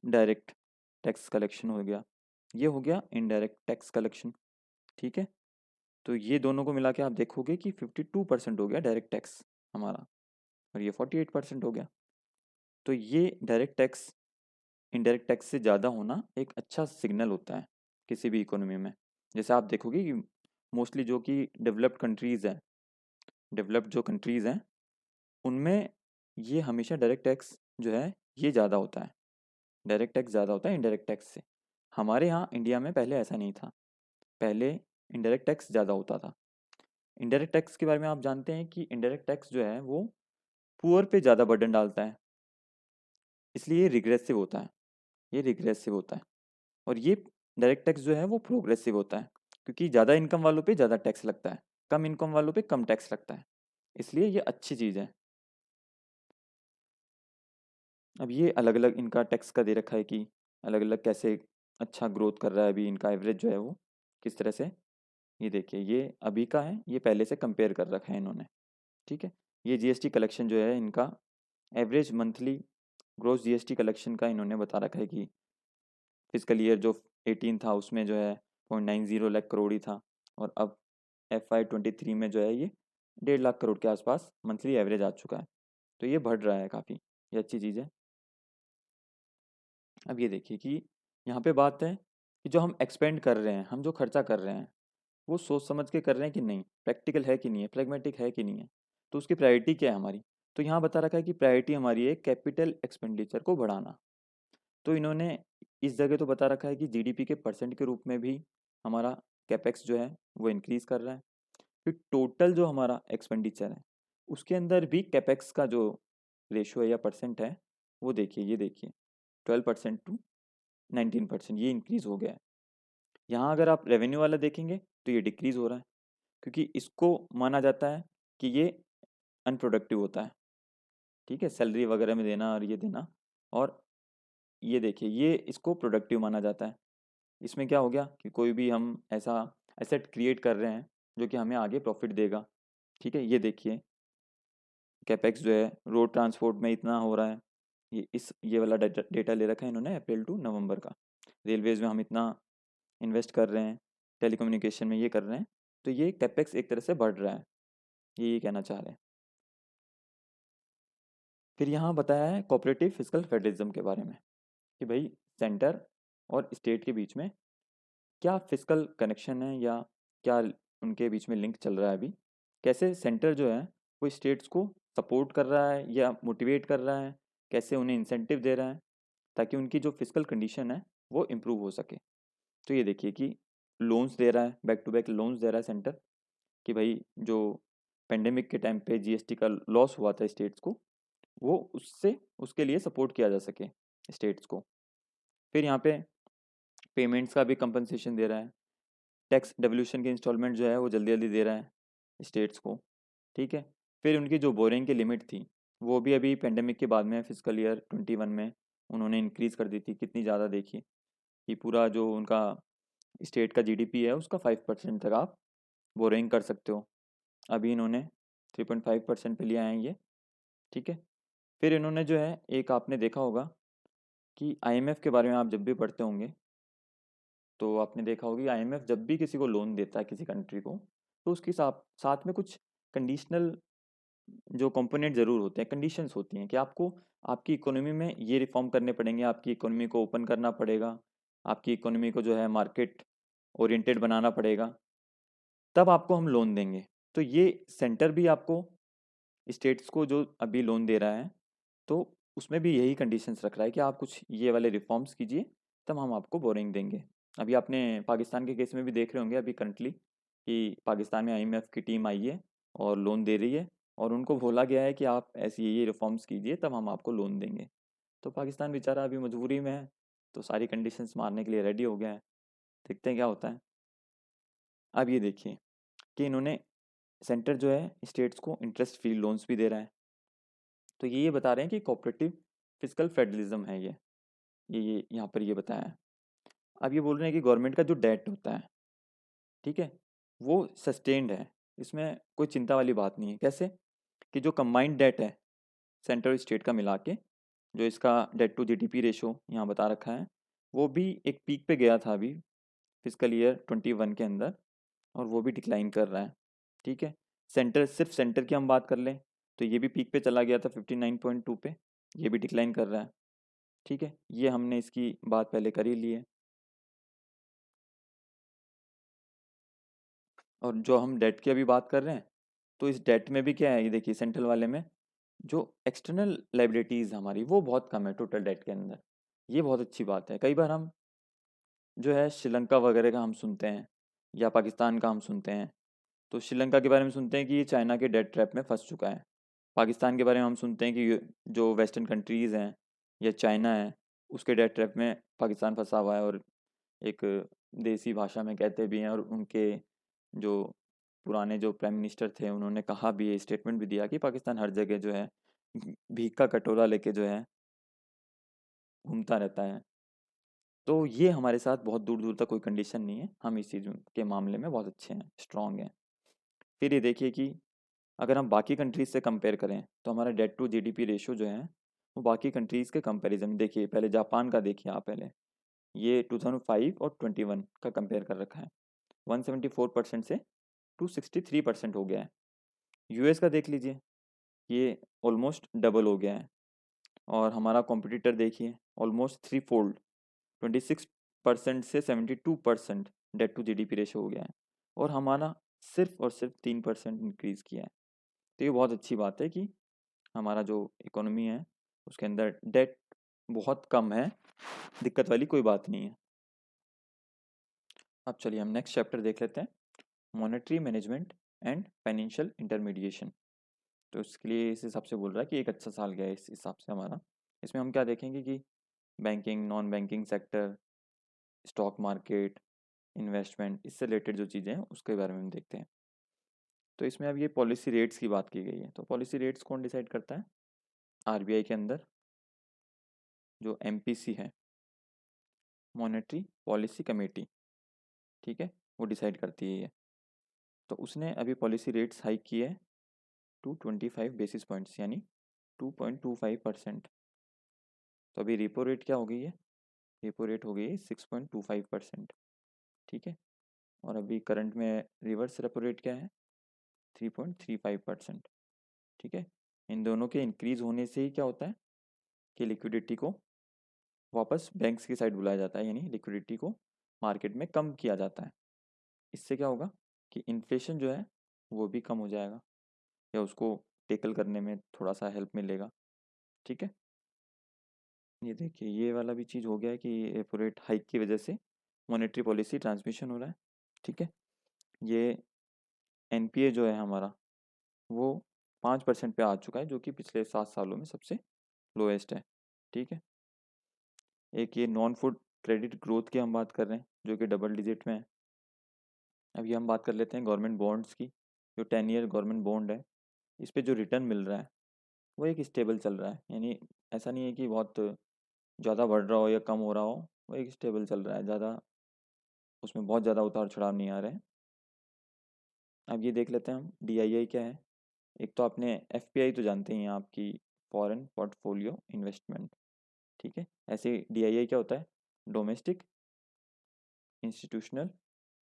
डायरेक्ट टैक्स कलेक्शन हो गया, ये हो गया इनडायरेक्ट टैक्स कलेक्शन। ठीक है, तो ये दोनों को मिला के आप देखोगे कि 52% हो गया डायरेक्ट टैक्स हमारा, और ये 48% हो गया। तो ये डायरेक्ट टैक्स इनडायरेक्ट टैक्स से ज़्यादा होना एक अच्छा सिग्नल होता है किसी भी इकोनॉमी में। जैसे आप देखोगे कि मोस्टली जो कि डेवलप्ड कंट्रीज़ हैं, डेवलप्ड जो कंट्रीज़ हैं उनमें ये हमेशा डायरेक्ट टैक्स जो है ये ज़्यादा होता है, डायरेक्ट टैक्स ज़्यादा होता है इनडायरेक्ट टैक्स से। हमारे यहाँ इंडिया में पहले ऐसा नहीं था, पहले इनडायरेक्ट टैक्स ज़्यादा होता था। इनडायरेक्ट टैक्स के बारे में आप जानते हैं कि इनडायरेक्ट टैक्स जो है वो पुअर पे ज़्यादा बर्डन डालता है, इसलिए ये रिग्रेसिव होता है, ये रिग्रेसिव होता है। और ये डायरेक्ट टैक्स जो है वो प्रोग्रेसिव होता है, क्योंकि ज़्यादा इनकम वालों पे ज़्यादा टैक्स लगता है, कम इनकम वालों पे कम टैक्स लगता है, इसलिए ये अच्छी चीज़ है। अब ये अलग अलग इनका टैक्स का दे रखा है कि अलग अलग कैसे अच्छा ग्रोथ कर रहा है अभी इनका एवरेज जो है वो किस तरह से। ये देखिए, ये अभी का है, ये पहले से कंपेयर कर रखा है इन्होंने। ठीक है, ये जीएसटी कलेक्शन जो है इनका average monthly gross GST collection का इन्होंने बता रखा है कि फिजिकल ईयर जो 18 था उसमें जो है 0.90 लाख करोड़ ही था, और अब FY23 में जो है ये 1.5 लाख करोड़ के आसपास मंथली एवरेज आ चुका है। तो ये बढ़ रहा है काफ़ी, ये अच्छी चीज़ है। अब ये देखिए कि यहाँ पे बात है कि जो हम एक्सपेंड कर रहे हैं, हम जो खर्चा कर रहे हैं वो सोच समझ के कर रहे हैं कि नहीं, प्रैक्टिकल है कि नहीं है, प्रेगमेटिक है कि नहीं है, तो उसकी प्रायोरिटी क्या है हमारी। तो यहाँ बता रखा है कि प्रायोरिटी हमारी है कैपिटल एक्सपेंडिचर को बढ़ाना। तो इन्होंने इस जगह तो बता रखा है कि जीडीपी के परसेंट के रूप में भी हमारा कैपेक्स जो है वो इंक्रीज़ कर रहा है। फिर टोटल जो हमारा एक्सपेंडिचर है उसके अंदर भी कैपेक्स का जो रेशो है या परसेंट है वो देखिए, ये देखिए 12% टू 19% ये इंक्रीज़ हो गया है। यहाँ अगर आप रेवेन्यू वाला देखेंगे तो ये डिक्रीज़ हो रहा है, क्योंकि इसको माना जाता है कि ये अनप्रोडक्टिव होता है। ठीक है, सैलरी वगैरह में देना और ये देना, और ये देखिए ये इसको प्रोडक्टिव माना जाता है। इसमें क्या हो गया कि कोई भी हम ऐसा एसेट क्रिएट कर रहे हैं जो कि हमें आगे प्रॉफिट देगा। ठीक है, ये देखिए कैपेक्स जो है रोड ट्रांसपोर्ट में इतना हो रहा है, ये वाला डेटा ले रखा है इन्होंने अप्रैल टू नवंबर का। रेलवेज़ में हम इतना इन्वेस्ट कर रहे हैं, टेलीकम्युनिकेशन में ये कर रहे हैं, तो ये कैपेक्स एक तरह से बढ़ रहा है, ये कहना चाह रहे हैं। फिर यहाँ बताया है कोऑपरेटिव फिस्कल फेडरलिज्म के बारे में कि भाई सेंटर और स्टेट के बीच में क्या फिस्कल कनेक्शन है या क्या उनके बीच में लिंक चल रहा है अभी, कैसे सेंटर जो है वो स्टेट्स को सपोर्ट कर रहा है या मोटिवेट कर रहा है, कैसे उन्हें इंसेंटिव दे रहा है ताकि उनकी जो फिजिकल कंडीशन है वो इम्प्रूव हो सके। तो ये देखिए कि लोन्स दे रहा है, बैक टू बैक लोन्स दे रहा है सेंटर कि भाई जो पेंडेमिक के टाइम पे जीएसटी का लॉस हुआ था स्टेट्स को, वो उससे उसके लिए सपोर्ट किया जा सके स्टेट्स को। फिर यहाँ पे पेमेंट्स का भी कंपनसेशन दे रहा है, टैक्स डेवल्यूशन की इंस्टॉलमेंट जो है वो जल्दी जल्दी दे रहा है स्टेट्स को, ठीक है। फिर उनकी जो बोरिंग की लिमिट थी वो भी अभी पेंडेमिक के बाद में फिजिकल ईयर 21 में उन्होंने इंक्रीज़ कर दी थी। कितनी ज़्यादा देखिए कि पूरा जो उनका स्टेट का जीडीपी है उसका 5% तक आप बोरिंग कर सकते हो। अभी इन्होंने 3.5% पे लिया है ये, ठीक है। फिर इन्होंने जो है एक आपने देखा होगा कि आईएमएफ के बारे में आप जब भी पढ़ते होंगे तो आपने देखा होगा कि आईएमएफ जब भी किसी को लोन देता है किसी कंट्री को, तो उसके साथ साथ में कुछ कंडीशनल जो कंपोनेंट ज़रूर होते हैं, कंडीशंस होती हैं कि आपको आपकी इकोनॉमी में ये रिफॉर्म करने पड़ेंगे, आपकी इकोनॉमी को ओपन करना पड़ेगा, आपकी इकोनॉमी को जो है मार्केट ओरिएंटेड बनाना पड़ेगा, तब आपको हम लोन देंगे। तो ये सेंटर भी आपको स्टेट्स को जो अभी लोन दे रहा है तो उसमें भी यही कंडीशंस रख रहा है कि आप कुछ ये वाले रिफॉर्म्स कीजिए तब हम आपको बोरिंग देंगे। अभी आपने पाकिस्तान के केस में भी देख रहे होंगे अभी करंटली कि पाकिस्तान में आईएमएफ की टीम आई है और लोन दे रही है और उनको बोला गया है कि आप ऐसे ये रिफॉर्म्स कीजिए तब हम आपको लोन देंगे। तो पाकिस्तान बेचारा अभी मजबूरी में है तो सारी कंडीशंस मारने के लिए रेडी हो गया है। देखते हैं क्या होता है। अब ये देखिए कि इन्होंने सेंटर जो है स्टेट्स को इंटरेस्ट फ्री लोन्स भी दे रहा है। तो ये बता रहे हैं कि कोऑपरेटिव फिजिकल फेडरलिज्म है ये यहाँ पर ये बताया है। अब ये बोल रहे हैं कि गवर्नमेंट का जो डेट होता है, ठीक है, वो सस्टेन्ड है, इसमें कोई चिंता वाली बात नहीं है। कैसे कि जो कंबाइंड डेट है सेंट्रल और स्टेट का मिला के, जो इसका डेट टू जीडीपी रेशो यहाँ बता रखा है, वो भी एक पीक पे गया था अभी फिजिकल ईयर 21 के अंदर और वो भी डिक्लाइन कर रहा है, ठीक है। सेंटर सिर्फ सेंटर की हम बात कर लें तो ये भी पीक पे चला गया था 59.2 पे, ये भी डिक्लाइन कर रहा है, ठीक है। ये हमने इसकी बात पहले कर ही ली है। और जो हम डेट की अभी बात कर रहे हैं तो इस डेट में भी क्या है, ये देखिए सेंट्रल वाले में जो एक्सटर्नल लाइबिलिटीज़ हमारी वो बहुत कम है टोटल डेट के अंदर। ये बहुत अच्छी बात है। कई बार हम जो है श्रीलंका वगैरह का हम सुनते हैं या पाकिस्तान का हम सुनते हैं, तो श्रीलंका के बारे में सुनते हैं कि ये चाइना के डेट ट्रैप में फंस चुका है। पाकिस्तान के बारे में हम सुनते हैं कि जो वेस्टर्न कंट्रीज़ हैं या चाइना है उसके डेट ट्रैप में पाकिस्तान फंसा हुआ है। और एक देसी भाषा में कहते भी हैं और उनके जो पुराने जो प्राइम मिनिस्टर थे उन्होंने कहा भी है, स्टेटमेंट भी दिया कि पाकिस्तान हर जगह जो है भीख का कटोरा लेके जो है घूमता रहता है। तो ये हमारे साथ बहुत दूर दूर तक कोई कंडीशन नहीं है, हम इस चीज़ के मामले में बहुत अच्छे हैं, स्ट्रांग हैं। फिर ये देखिए कि अगर हम बाकी कंट्रीज से कंपेयर करें तो हमारा डेट टू जीडीपी रेशो जो है वो बाकी कंट्रीज़ के कंपैरिजन देखिए, पहले जापान का देखिए आप, पहले ये 2005 और 21 का कंपेयर कर रखा है, 174% से 263% हो गया है। यूएस का देख लीजिए, ये ऑलमोस्ट डबल हो गया है। और हमारा कॉम्पिटिटर देखिए ऑलमोस्ट थ्री फोल्ड, 26% से 72% डेट टू जीडीपी रेशो हो गया है और हमारा सिर्फ और सिर्फ 3% इंक्रीज़ किया है। तो ये बहुत अच्छी बात है कि हमारा जो इकोनॉमी है उसके अंदर डेट बहुत कम है, दिक्कत वाली कोई बात नहीं है। अब चलिए हम नेक्स्ट चैप्टर देख लेते हैं, monetary management and financial intermediation. तो इसके लिए इस हिसाब से बोल रहा है कि एक अच्छा साल गया है इस हिसाब से हमारा। इसमें हम क्या देखेंगे कि banking, non banking sector, stock market, investment, इससे रिलेटेड जो चीज़ें हैं उसके बारे में हम देखते हैं। तो इसमें अब ये पॉलिसी रेट्स की बात की गई है, तो पॉलिसी रेट्स कौन डिसाइड करता है? आरबीआई के अंदर जो एमपीसी है, मॉनेटरी पॉलिसी कमेटी, ठीक है, वो डिसाइड करती है ये। तो उसने अभी पॉलिसी रेट्स हाइक की है टू 25 बेसिस पॉइंट्स यानी 2.25%। तो अभी रेपो रेट क्या हो गई है? रेपो रेट हो गई है 6.25%, ठीक है। और अभी करंट में रिवर्स रेपो रेट क्या है? 3.35%, ठीक है। इन दोनों के इंक्रीज होने से ही क्या होता है कि लिक्विडिटी को वापस बैंक्स की साइड बुलाया जाता है, यानी लिक्विडिटी को मार्केट में कम किया जाता है। इससे क्या होगा कि इन्फ्लेशन जो है वो भी कम हो जाएगा या उसको टेकल करने में थोड़ा सा हेल्प मिलेगा, ठीक है। ये देखिए ये वाला भी चीज़ हो गया है कि रेपो रेट हाइक की वजह से मॉनेटरी पॉलिसी ट्रांसमिशन हो रहा है। ठीक है, ये एनपीए जो है हमारा वो 5% पे आ चुका है, जो कि पिछले 7 सालों में सबसे लोएस्ट है। ठीक है, एक ये नॉन फूड क्रेडिट ग्रोथ की हम बात कर रहे हैं जो कि डबल डिजिट में है। अभी हम बात कर लेते हैं गवर्नमेंट बॉन्ड्स की। जो 10 ईयर गवर्नमेंट बॉन्ड है, इस पे जो रिटर्न मिल रहा है वो एक स्टेबल चल रहा है, यानी ऐसा नहीं है कि बहुत ज़्यादा बढ़ रहा हो या कम हो रहा हो, वो एक स्टेबल चल रहा है, ज़्यादा उसमें बहुत ज़्यादा उतार चढ़ाव नहीं आ रहे हैं। अब ये देख लेते हैं हम डीआईआई क्या है। एक तो आपने एफपीआई तो जानते ही हैं, आपकी फॉरेन पोर्टफोलियो इन्वेस्टमेंट। ठीक है, ऐसे डीआईआई क्या होता है, डोमेस्टिक इंस्टीट्यूशनल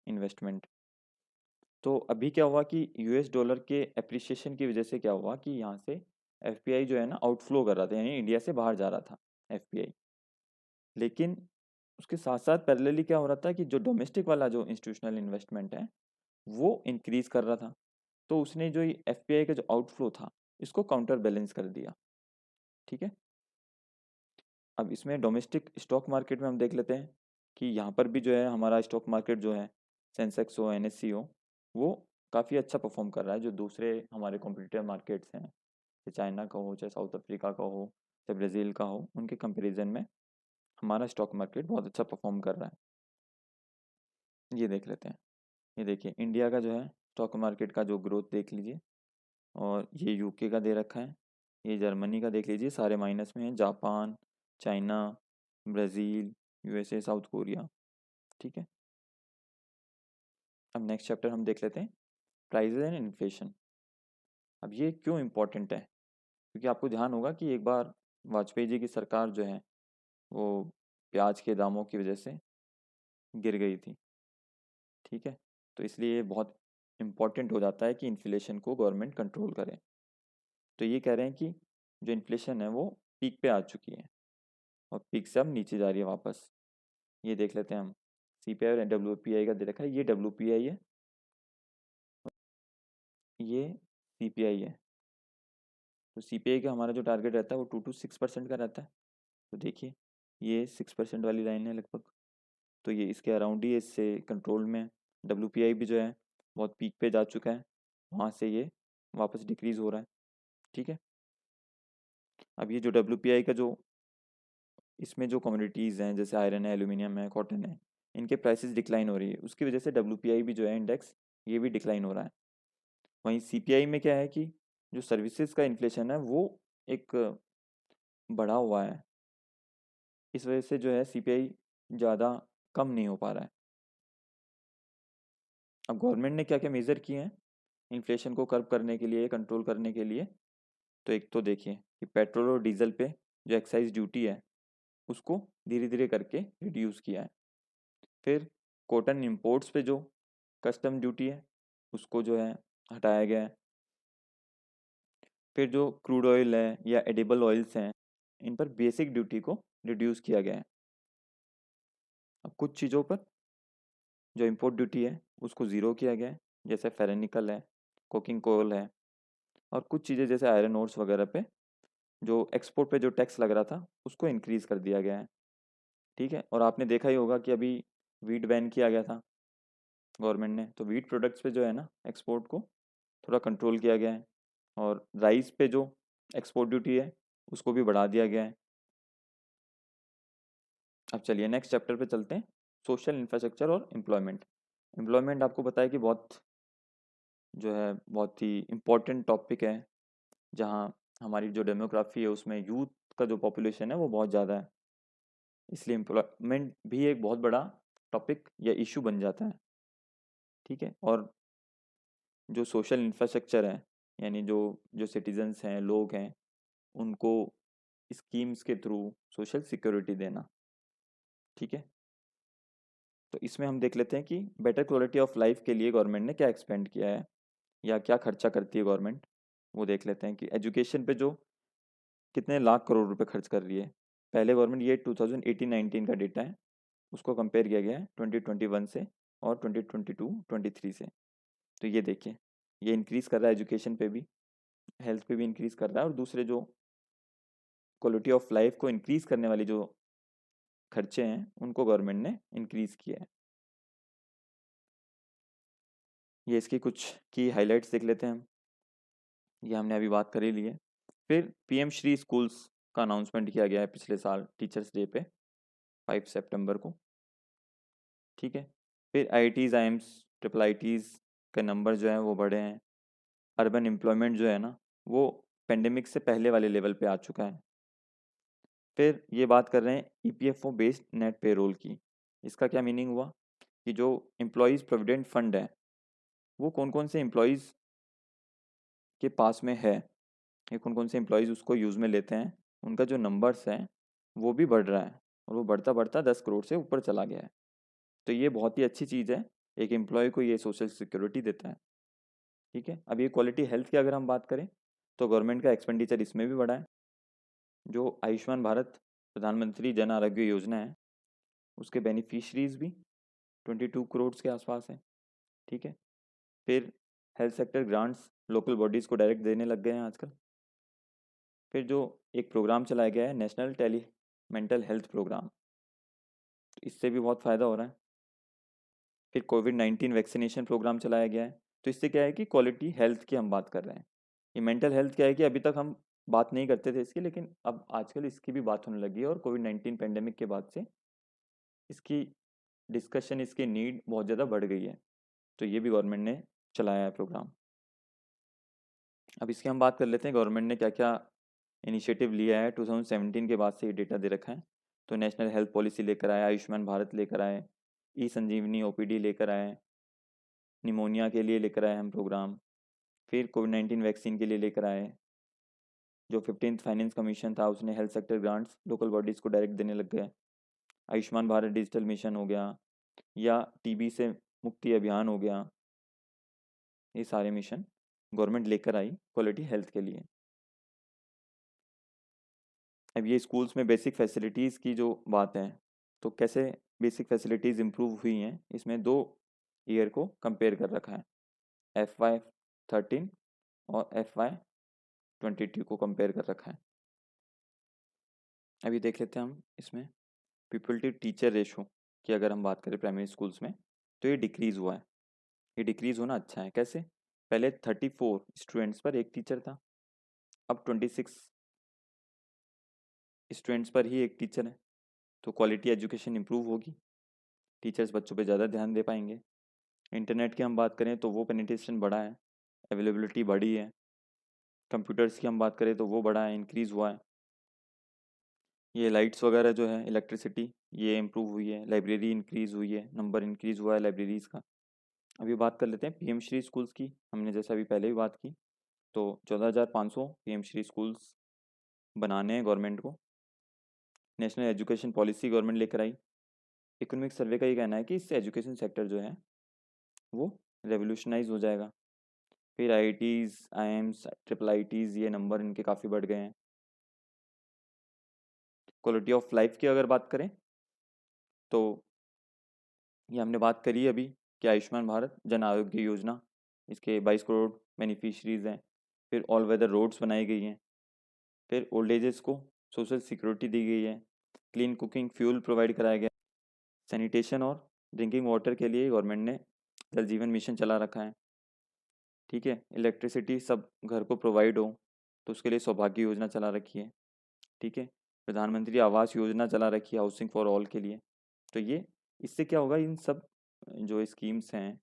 इन्वेस्टमेंट। तो अभी क्या हुआ कि यूएस डॉलर के एप्रिसिएशन की वजह से क्या हुआ कि यहाँ से एफपीआई जो है ना आउटफ्लो कर रहा था, यानी इंडिया से बाहर जा रहा था एफपीआई। लेकिन उसके साथ साथ पैरेलली क्या हो रहा था कि जो डोमेस्टिक वाला जो इंस्टीट्यूशनल इन्वेस्टमेंट है वो इंक्रीज कर रहा था। तो उसने जो एफपीआई का जो आउटफ्लो था इसको काउंटर बैलेंस कर दिया। ठीक है, अब इसमें डोमेस्टिक स्टॉक मार्केट में हम देख लेते हैं कि यहाँ पर भी जो है हमारा स्टॉक मार्केट जो है, सेंसेक्स हो एनएससी हो, वो काफ़ी अच्छा परफॉर्म कर रहा है। जो दूसरे हमारे कॉम्पिटिटिव मार्केट्स हैं, चाहे चाइना का हो, चाहे साउथ अफ्रीका का हो, चाहे ब्राज़ील का हो, उनके कंपैरिजन में हमारा स्टॉक मार्केट बहुत अच्छा परफॉर्म कर रहा है। ये देख लेते हैं, ये देखिए इंडिया का जो है स्टॉक मार्केट का जो ग्रोथ देख लीजिए, और ये यूके का दे रखा है, ये जर्मनी का देख लीजिए, सारे माइनस में हैं, Japan, China, Brazil, USA, south Korea. ठीक है, अब नेक्स्ट चैप्टर हम देख लेते हैं, प्राइजेज एंड इन्फ्लेशन। अब ये क्यों इम्पोर्टेंट है, क्योंकि आपको ध्यान होगा कि एक बार वाजपेयी जी की सरकार जो है वो प्याज के दामों की वजह से गिर गई थी। ठीक है, तो इसलिए ये बहुत इम्पॉर्टेंट हो जाता है कि इन्फ्लेशन को गवर्नमेंट कंट्रोल करे। तो ये कह रहे हैं कि जो इन्फ्लेशन है वो पीक पे आ चुकी है और पीक से अब नीचे जा रही है वापस। ये देख लेते हैं हम, सीपीआई और डब्ल्यूपीआई का दे रखा है, ये डब्ल्यूपीआई है, ये सीपीआई है। तो सीपीआई का हमारा जो टारगेट रहता है वो 2 to 6% का रहता है। तो देखिए ये 6% वाली लाइन है लगभग, तो ये इसके अराउंड ही है, इससे कंट्रोल में। डब्ल्यूपीआई भी जो है बहुत पीक पे जा चुका है, वहाँ से ये वापस डिक्रीज हो रहा है। ठीक है, अब ये जो डब्ल्यूपीआई का जो इसमें जो कमोडिटीज़ हैं जैसे आयरन है, एल्यूमिनियम है, कॉटन है, इनके प्राइसेस डिक्लाइन हो रही है, उसकी वजह से डब्ल्यूपीआई भी जो है इंडेक्स, ये भी डिक्लाइन हो रहा है। वहीं सीपीआई में क्या है कि जो सर्विसेज का इन्फ्लेशन है वो एक बढ़ा हुआ है, इस वजह से जो है सीपीआई ज़्यादा कम नहीं हो पा रहा है। अब गवर्नमेंट ने क्या क्या मेज़र किए हैं इन्फ्लेशन को कर्व करने के लिए, कंट्रोल करने के लिए। तो एक तो देखिए कि पेट्रोल और डीजल पे जो एक्साइज ड्यूटी है उसको धीरे धीरे करके रिड्यूस किया है। फिर कॉटन इंपोर्ट्स पे जो कस्टम ड्यूटी है उसको जो है हटाया गया है। फिर जो क्रूड ऑयल है या एडिबल ऑयल्स हैं, इन पर बेसिक ड्यूटी को रिड्यूस किया गया है। अब कुछ चीज़ों पर जो इंपोर्ट ड्यूटी है उसको ज़ीरो किया गया है, जैसे फेरेनिकल है, कोकिंग कोल है, और कुछ चीज़ें जैसे आयरन ओर्स वगैरह पे जो एक्सपोर्ट पे जो टैक्स लग रहा था उसको इंक्रीज़ कर दिया गया है। ठीक है, और आपने देखा ही होगा कि अभी वीट बैन किया गया था गवर्नमेंट ने, तो वीट प्रोडक्ट्स पे जो है ना एक्सपोर्ट को थोड़ा कंट्रोल किया गया है, और राइस पे जो एक्सपोर्ट ड्यूटी है उसको भी बढ़ा दिया गया है। अब चलिए नेक्स्ट चैप्टर पे चलते हैं, सोशल इंफ्रास्ट्रक्चर और एम्प्लॉयमेंट। एम्प्लॉयमेंट आपको पता है कि बहुत जो है बहुत ही इम्पोर्टेंट टॉपिक है, जहाँ हमारी जो डेमोग्राफी है उसमें यूथ का जो पॉपुलेशन है वो बहुत ज़्यादा है, इसलिए एम्प्लॉयमेंट भी एक बहुत बड़ा टॉपिक या इशू बन जाता है। ठीक है, और जो सोशल इंफ्रास्ट्रक्चर है, यानी जो जो सिटीजन्स हैं, लोग हैं, उनको स्कीम्स के थ्रू सोशल सिक्योरिटी देना। ठीक है, तो इसमें हम देख लेते हैं कि बेटर क्वालिटी ऑफ लाइफ के लिए गवर्नमेंट ने क्या एक्सपेंड किया है या क्या खर्चा करती है गवर्नमेंट। वो देख लेते हैं कि एजुकेशन पे जो कितने लाख करोड़ रुपए खर्च कर रही है। पहले गवर्नमेंट, ये 2018-19 का डेटा है, उसको कंपेयर किया गया है 2021 से और 2022-23 से। तो ये देखिए ये इंक्रीज़ कर रहा है एजुकेशन पे भी, हेल्थ पे भी इंक्रीज़ कर रहा है, और दूसरे जो क्वालिटी ऑफ लाइफ को इंक्रीज करने वाली जो खर्चे हैं उनको गवर्नमेंट ने इंक्रीज किया है। ये इसकी कुछ की हाइलाइट्स देख लेते हैं हम। ये हमने अभी बात कर ही ली है। फिर पीएम श्री स्कूल्स का अनाउंसमेंट किया गया है पिछले साल टीचर्स डे पे 5 सितंबर को। ठीक है। फिर आईआईटीज आईएम्स ट्रिपल आईटीज के नंबर जो हैं वो बढ़े हैं। अर्बन एम्प्लॉयमेंट जो है ना वो पेंडेमिक से पहले वाले लेवल पे आ चुका है। फिर ये बात कर रहे हैं ईपीएफओ बेस्ड नेट पेरोल की। इसका क्या मीनिंग हुआ कि जो एम्प्लॉयज़ प्रोविडेंट फंड है वो कौन कौन से एम्प्लॉयज़ के पास में है, ये कौन कौन से एम्प्लॉयज़ उसको यूज़ में लेते हैं, उनका जो नंबर्स है वो भी बढ़ रहा है और वो बढ़ता बढ़ता 10 करोड़ से ऊपर चला गया है। तो ये बहुत ही अच्छी चीज़ है, एक एम्प्लॉय को ये सोशल सिक्योरिटी देता है। ठीक है। अब ये क्वालिटी हेल्थ की अगर हम बात करें तो गवर्नमेंट का एक्सपेंडिचर इसमें भी बढ़ा है। जो आयुष्मान भारत प्रधानमंत्री जन आरोग्य योजना है उसके बेनिफिशरीज भी 22 करोड़ के आसपास है। ठीक है। फिर health sector grants local bodies को डायरेक्ट देने लग गए हैं आजकल। फिर जो एक प्रोग्राम चलाया गया है national tele mental health programme, तो इससे भी बहुत फ़ायदा हो रहा है। फिर कोविड-19 वैक्सीनेशन प्रोग्राम चलाया गया है। तो इससे क्या है कि क्वालिटी हेल्थ की हम बात कर रहे हैं। ये मेंटल हेल्थ क्या है कि अभी तक हम बात नहीं करते थे इसकी, लेकिन अब आजकल इसकी भी बात होने लगी है और कोविड-19 पेंडेमिक के बाद से इसकी डिस्कशन, इसकी नीड बहुत ज़्यादा बढ़ गई है। तो ये भी गवर्नमेंट ने चलाया है प्रोग्राम। अब इसकी हम बात कर लेते हैं गवर्नमेंट ने क्या क्या इनिशिएटिव लिया है। 2017 के बाद से ये डेटा दे रखा है। तो नेशनल हेल्थ पॉलिसी लेकर आए, आयुष्मान भारत लेकर आए, ई संजीवनी ओपीडी लेकर आए, निमोनिया के लिए लेकर आए हम प्रोग्राम, फिर कोविड-19 वैक्सीन के लिए लेकर आए। जो 15th फाइनेंस कमीशन था उसने health sector grants local bodies को डायरेक्ट देने लग गए। आयुष्मान भारत डिजिटल मिशन हो गया या टीबी से मुक्ति अभियान हो गया, ये सारे मिशन गवर्नमेंट लेकर आई क्वालिटी हेल्थ के लिए। अब ये स्कूल्स में बेसिक फैसिलिटीज़ की जो बात है, तो कैसे बेसिक फैसिलिटीज़ इम्प्रूव हुई हैं, इसमें 2 ईयर को कंपेयर कर रखा है, FY13 और FY22 को कंपेयर कर रखा है। अभी देख लेते हैं हम इसमें पीपल टू टीचर रेशो की अगर हम बात करें प्राइमरी स्कूल्स में, तो ये डिक्रीज़ हुआ है। ये डिक्रीज़ होना अच्छा है। कैसे? पहले 34 स्टूडेंट्स पर एक टीचर था, अब 26 स्टूडेंट्स पर ही एक टीचर है। तो क्वालिटी एजुकेशन इम्प्रूव होगी, टीचर्स बच्चों पे ज़्यादा ध्यान दे पाएंगे। इंटरनेट की हम बात करें तो वो पेनिट्रेशन बढ़ा है, अवेलेबिलिटी बढ़ी है। कंप्यूटर्स की हम बात करें तो वो बढ़ा है, इंक्रीज़ हुआ है। ये लाइट्स वगैरह जो है, इलेक्ट्रिसिटी, ये इम्प्रूव हुई है। लाइब्रेरी इंक्रीज़ हुई है, नंबर इंक्रीज़ हुआ है लाइब्रेरीज़ का। अभी बात कर लेते हैं पीएम श्री स्कूल्स की। हमने जैसे अभी पहले भी बात की, तो 14,500 पीएम श्री स्कूल्स बनाने हैं गवर्नमेंट को। नेशनल एजुकेशन पॉलिसी गवर्नमेंट लेकर आई। इकोनॉमिक सर्वे का ये कहना है कि इससे एजुकेशन सेक्टर जो है वो रेवोल्यूशनाइज हो जाएगा। फिर आईआईटीज़ आईएम्स ट्रिपल आईटीज़ ये नंबर इनके काफ़ी बढ़ गए हैं। क्वालिटी ऑफ लाइफ की अगर बात करें तो ये हमने बात करी अभी कि आयुष्मान भारत जन आरोग्य योजना, इसके 22 करोड़ बेनिफिशरीज हैं। फिर ऑल वेदर रोड्स बनाई गई हैं। फिर ओल्ड एजेस को सोशल सिक्योरिटी दी गई है। क्लीन कुकिंग फ्यूल प्रोवाइड कराया गया। सैनिटेशन और ड्रिंकिंग वाटर के लिए गवर्नमेंट ने जल जीवन मिशन चला रखा है। ठीक है। इलेक्ट्रिसिटी सब घर को प्रोवाइड हो तो उसके लिए सौभाग्य योजना चला रखी है। ठीक है। प्रधानमंत्री आवास योजना चला रखी है हाउसिंग फॉर ऑल के लिए। तो ये इससे क्या होगा, इन सब जो स्कीम्स हैं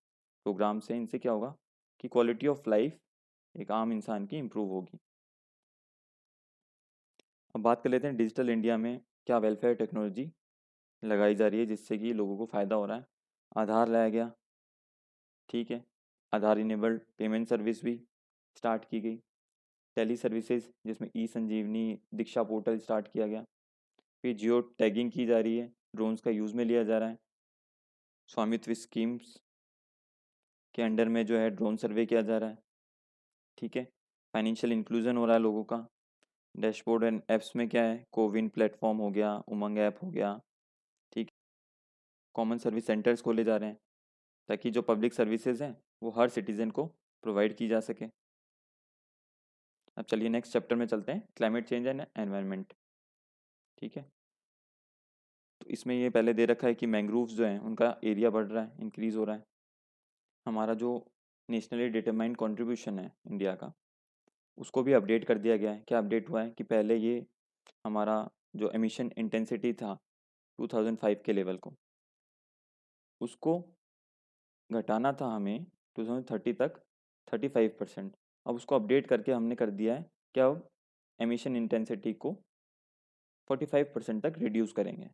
प्रोग्राम्स हैं, इनसे क्या होगा कि क्वालिटी ऑफ लाइफ एक आम इंसान की इम्प्रूव होगी। अब बात कर लेते हैं डिजिटल इंडिया में क्या वेलफेयर टेक्नोलॉजी लगाई जा रही है जिससे कि लोगों को फ़ायदा हो रहा है। आधार लाया गया। ठीक है। आधार इनेबल्ड पेमेंट सर्विस भी स्टार्ट की गई। टेली सर्विसेज जिसमें ई संजीवनी दीक्षा पोर्टल स्टार्ट किया गया। फिर जियो टैगिंग की जा रही है, ड्रोन्स का यूज़ में लिया जा रहा है। स्वामित्व स्कीम्स के अंडर में जो है ड्रोन सर्वे किया जा रहा है। ठीक है। फाइनेंशियल इंक्लूजन हो रहा है लोगों का। डैशबोर्ड एंड ऐप्स में क्या है, कोविन प्लेटफॉर्म हो गया, उमंग ऐप हो गया। ठीक। कॉमन सर्विस सेंटर्स खोले जा रहे हैं ताकि जो पब्लिक सर्विसेज हैं वो हर सिटीज़न को प्रोवाइड की जा सके। अब चलिए नेक्स्ट चैप्टर में चलते हैं, क्लाइमेट चेंज एंड एनवायरनमेंट। ठीक है। तो इसमें ये पहले दे रखा है कि मैंग्रोव्स जो हैं उनका एरिया बढ़ रहा है, इंक्रीज हो रहा है। हमारा जो नेशनली डिटरमाइंड कंट्रीब्यूशन है इंडिया का, उसको भी अपडेट कर दिया गया है। क्या अपडेट हुआ है कि पहले ये हमारा जो एमिशन इंटेंसिटी था 2005 के लेवल को, उसको घटाना था हमें 2030 तक 35%। अब उसको अपडेट करके हमने कर दिया है कि अब एमिशन इंटेंसिटी को 45% तक रिड्यूस करेंगे।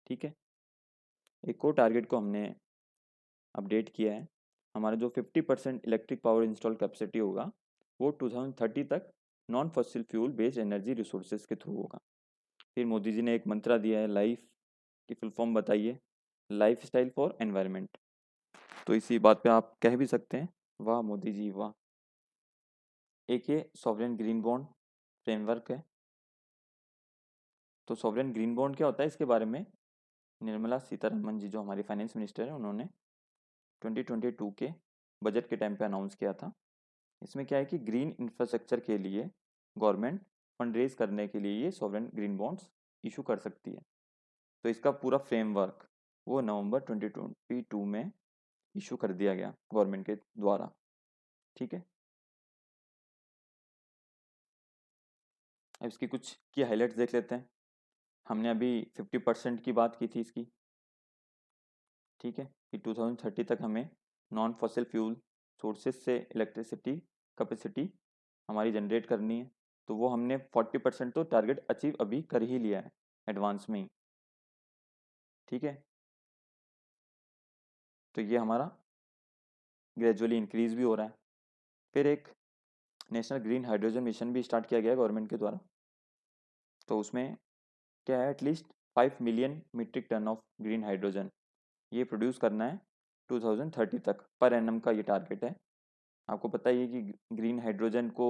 ठीक है। एक और टारगेट को हमने अपडेट किया है। हमारा जो 50% इलेक्ट्रिक पावर इंस्टॉल कैपेसिटी होगा वो 2030 तक non fossil fuel based energy resources के थ्रू होगा। फिर मोदी जी ने एक मंत्रा दिया है, लाइफ की फुल फॉर्म बताइए, लाइफ स्टाइल फॉर एनवायरनमेंट। तो इसी बात पे आप कह भी सकते हैं, वाह मोदी जी वाह। एक ये सॉवरेन ग्रीन बॉन्ड फ्रेमवर्क है। तो सॉवरेन ग्रीन बॉन्ड क्या होता है, इसके बारे में निर्मला सीतारमन जी जो हमारी फाइनेंस मिनिस्टर है उन्होंने 2022 के बजट के टाइम पे अनाउंस किया था। इसमें क्या है कि ग्रीन इंफ्रास्ट्रक्चर के लिए गवर्नमेंट फंड रेज करने के लिए ये सॉवरेन ग्रीन बॉन्ड्स इशू कर सकती है। तो इसका पूरा फ्रेमवर्क वो नवंबर 2022 में इशू कर दिया गया गवर्नमेंट के द्वारा। ठीक है। अब इसकी कुछ की हाइलाइट्स देख लेते हैं। हमने अभी 50% की बात की थी इसकी। ठीक है कि 2030 तक हमें नॉन फॉसिल फ्यूल सोर्सेज से इलेक्ट्रिसिटी कैपेसिटी हमारी जनरेट करनी है। तो वो हमने 40% तो टारगेट अचीव अभी कर ही लिया है एडवांस में ही। ठीक है। तो ये हमारा ग्रेजुअली इंक्रीज भी हो रहा है। फिर एक नेशनल ग्रीन हाइड्रोजन मिशन भी स्टार्ट किया गया है गवर्नमेंट के द्वारा। तो उसमें क्या है, at least 5 million metric tonne of green hydrogen ये प्रोड्यूस करना है 2030 तक, पर एनम का ये टारगेट है। आपको पता ही है कि ग्रीन हाइड्रोजन को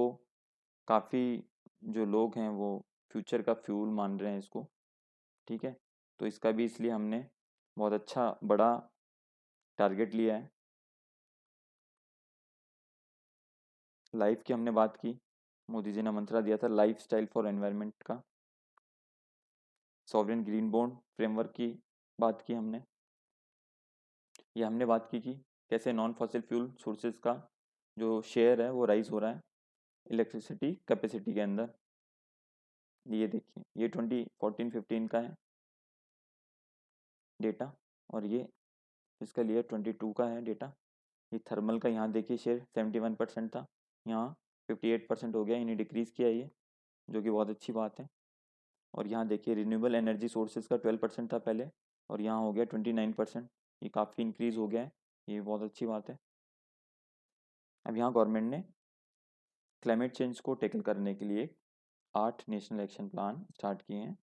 काफ़ी जो लोग हैं वो फ्यूचर का फ्यूल मान रहे हैं इसको। ठीक है। तो इसका भी इसलिए हमने बहुत अच्छा बड़ा टारगेट लिया है। लाइफ की हमने बात की, मोदी जी ने मंत्रा दिया था लाइफ स्टाइल फॉर एनवायरनमेंट का। सॉवरेन ग्रीन बॉन्ड फ्रेमवर्क की बात की हमने। ये हमने बात की कि कैसे नॉन फॉसिल फ्यूल सोर्सेज का जो शेयर है वो राइज हो रहा है इलेक्ट्रिसिटी कैपेसिटी के अंदर। ये देखिए ये 2014-15 का है डेटा, और ये इसका लिया 22 का है डेटा। ये थर्मल का यहाँ देखिए शेयर 71% था, यहाँ 58% हो गया, इन्हें डिक्रीज़ किया ये, जो कि बहुत अच्छी बात है। और यहाँ देखिए रिन्यूएबल एनर्जी सोर्सेज का 12% था पहले, और यहाँ हो गया 29%। ये काफ़ी इंक्रीज़ हो गया है, ये बहुत अच्छी बात है। अब यहाँ गवर्नमेंट ने क्लाइमेट चेंज को टैकल करने के लिए 8 नेशनल एक्शन प्लान स्टार्ट किए हैं।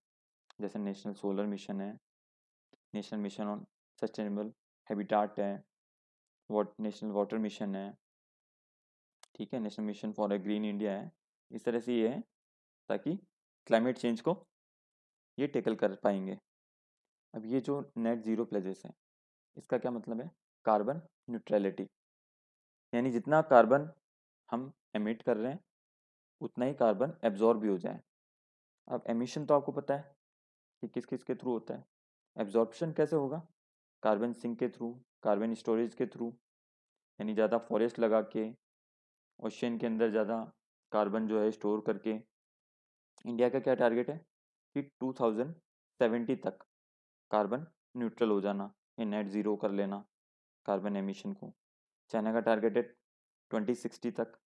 जैसे नेशनल सोलर मिशन है, national mission on sustainable habitat है, नेशनल वाटर मिशन है। ठीक है। National mission for a green India है। इस तरह से ये है ताकि क्लाइमेट चेंज को ये टैकल कर पाएंगे। अब ये जो नेट ज़ीरो प्लेजेस है, इसका क्या मतलब है, कार्बन न्यूट्रलिटी, यानी जितना कार्बन हम एमिट कर रहे हैं उतना ही कार्बन एब्जॉर्ब भी हो जाए। अब एमिशन तो आपको पता है कि किस किस के थ्रू होता है, एब्जॉर्प्शन कैसे होगा, कार्बन सिंक के थ्रू, कार्बन स्टोरेज के थ्रू, यानी ज़्यादा फॉरेस्ट लगा के ओशियन के अंदर ज़्यादा कार्बन जो है स्टोर करके। इंडिया का क्या टारगेट है कि 2070 तक कार्बन न्यूट्रल हो जाना, या नेट ज़ीरो कर लेना कार्बन एमिशन को। चाइना का टारगेट है 2060 तक,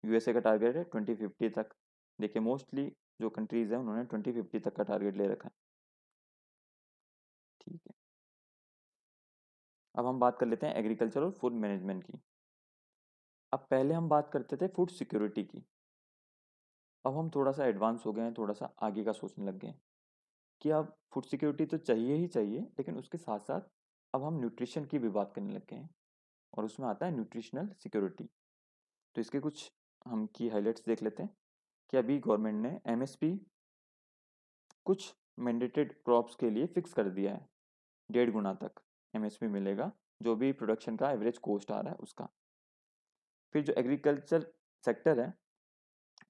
यूएसए का टारगेट है 2050 तक। देखिए मोस्टली जो कंट्रीज़ हैं उन्होंने 2050 तक का टारगेट ले रखा है। ठीक है। अब हम बात कर लेते हैं एग्रीकल्चर और फूड मैनेजमेंट की। अब पहले हम बात करते थे फूड सिक्योरिटी की, अब हम थोड़ा सा एडवांस हो गए हैं, थोड़ा सा आगे का सोचने लग गए हैं कि अब फूड सिक्योरिटी तो चाहिए ही चाहिए, लेकिन उसके साथ साथ अब हम न्यूट्रिशन की भी बात करने लग गए हैं, और उसमें आता है न्यूट्रिशनल सिक्योरिटी। तो इसके कुछ हम की हाइलाइट्स देख लेते हैं कि अभी गवर्नमेंट ने एमएसपी कुछ मैंडेटेड क्रॉप्स के लिए फिक्स कर दिया है, 1.5 गुना तक एमएसपी मिलेगा जो भी प्रोडक्शन का एवरेज कॉस्ट आ रहा है उसका। फिर जो एग्रीकल्चर सेक्टर है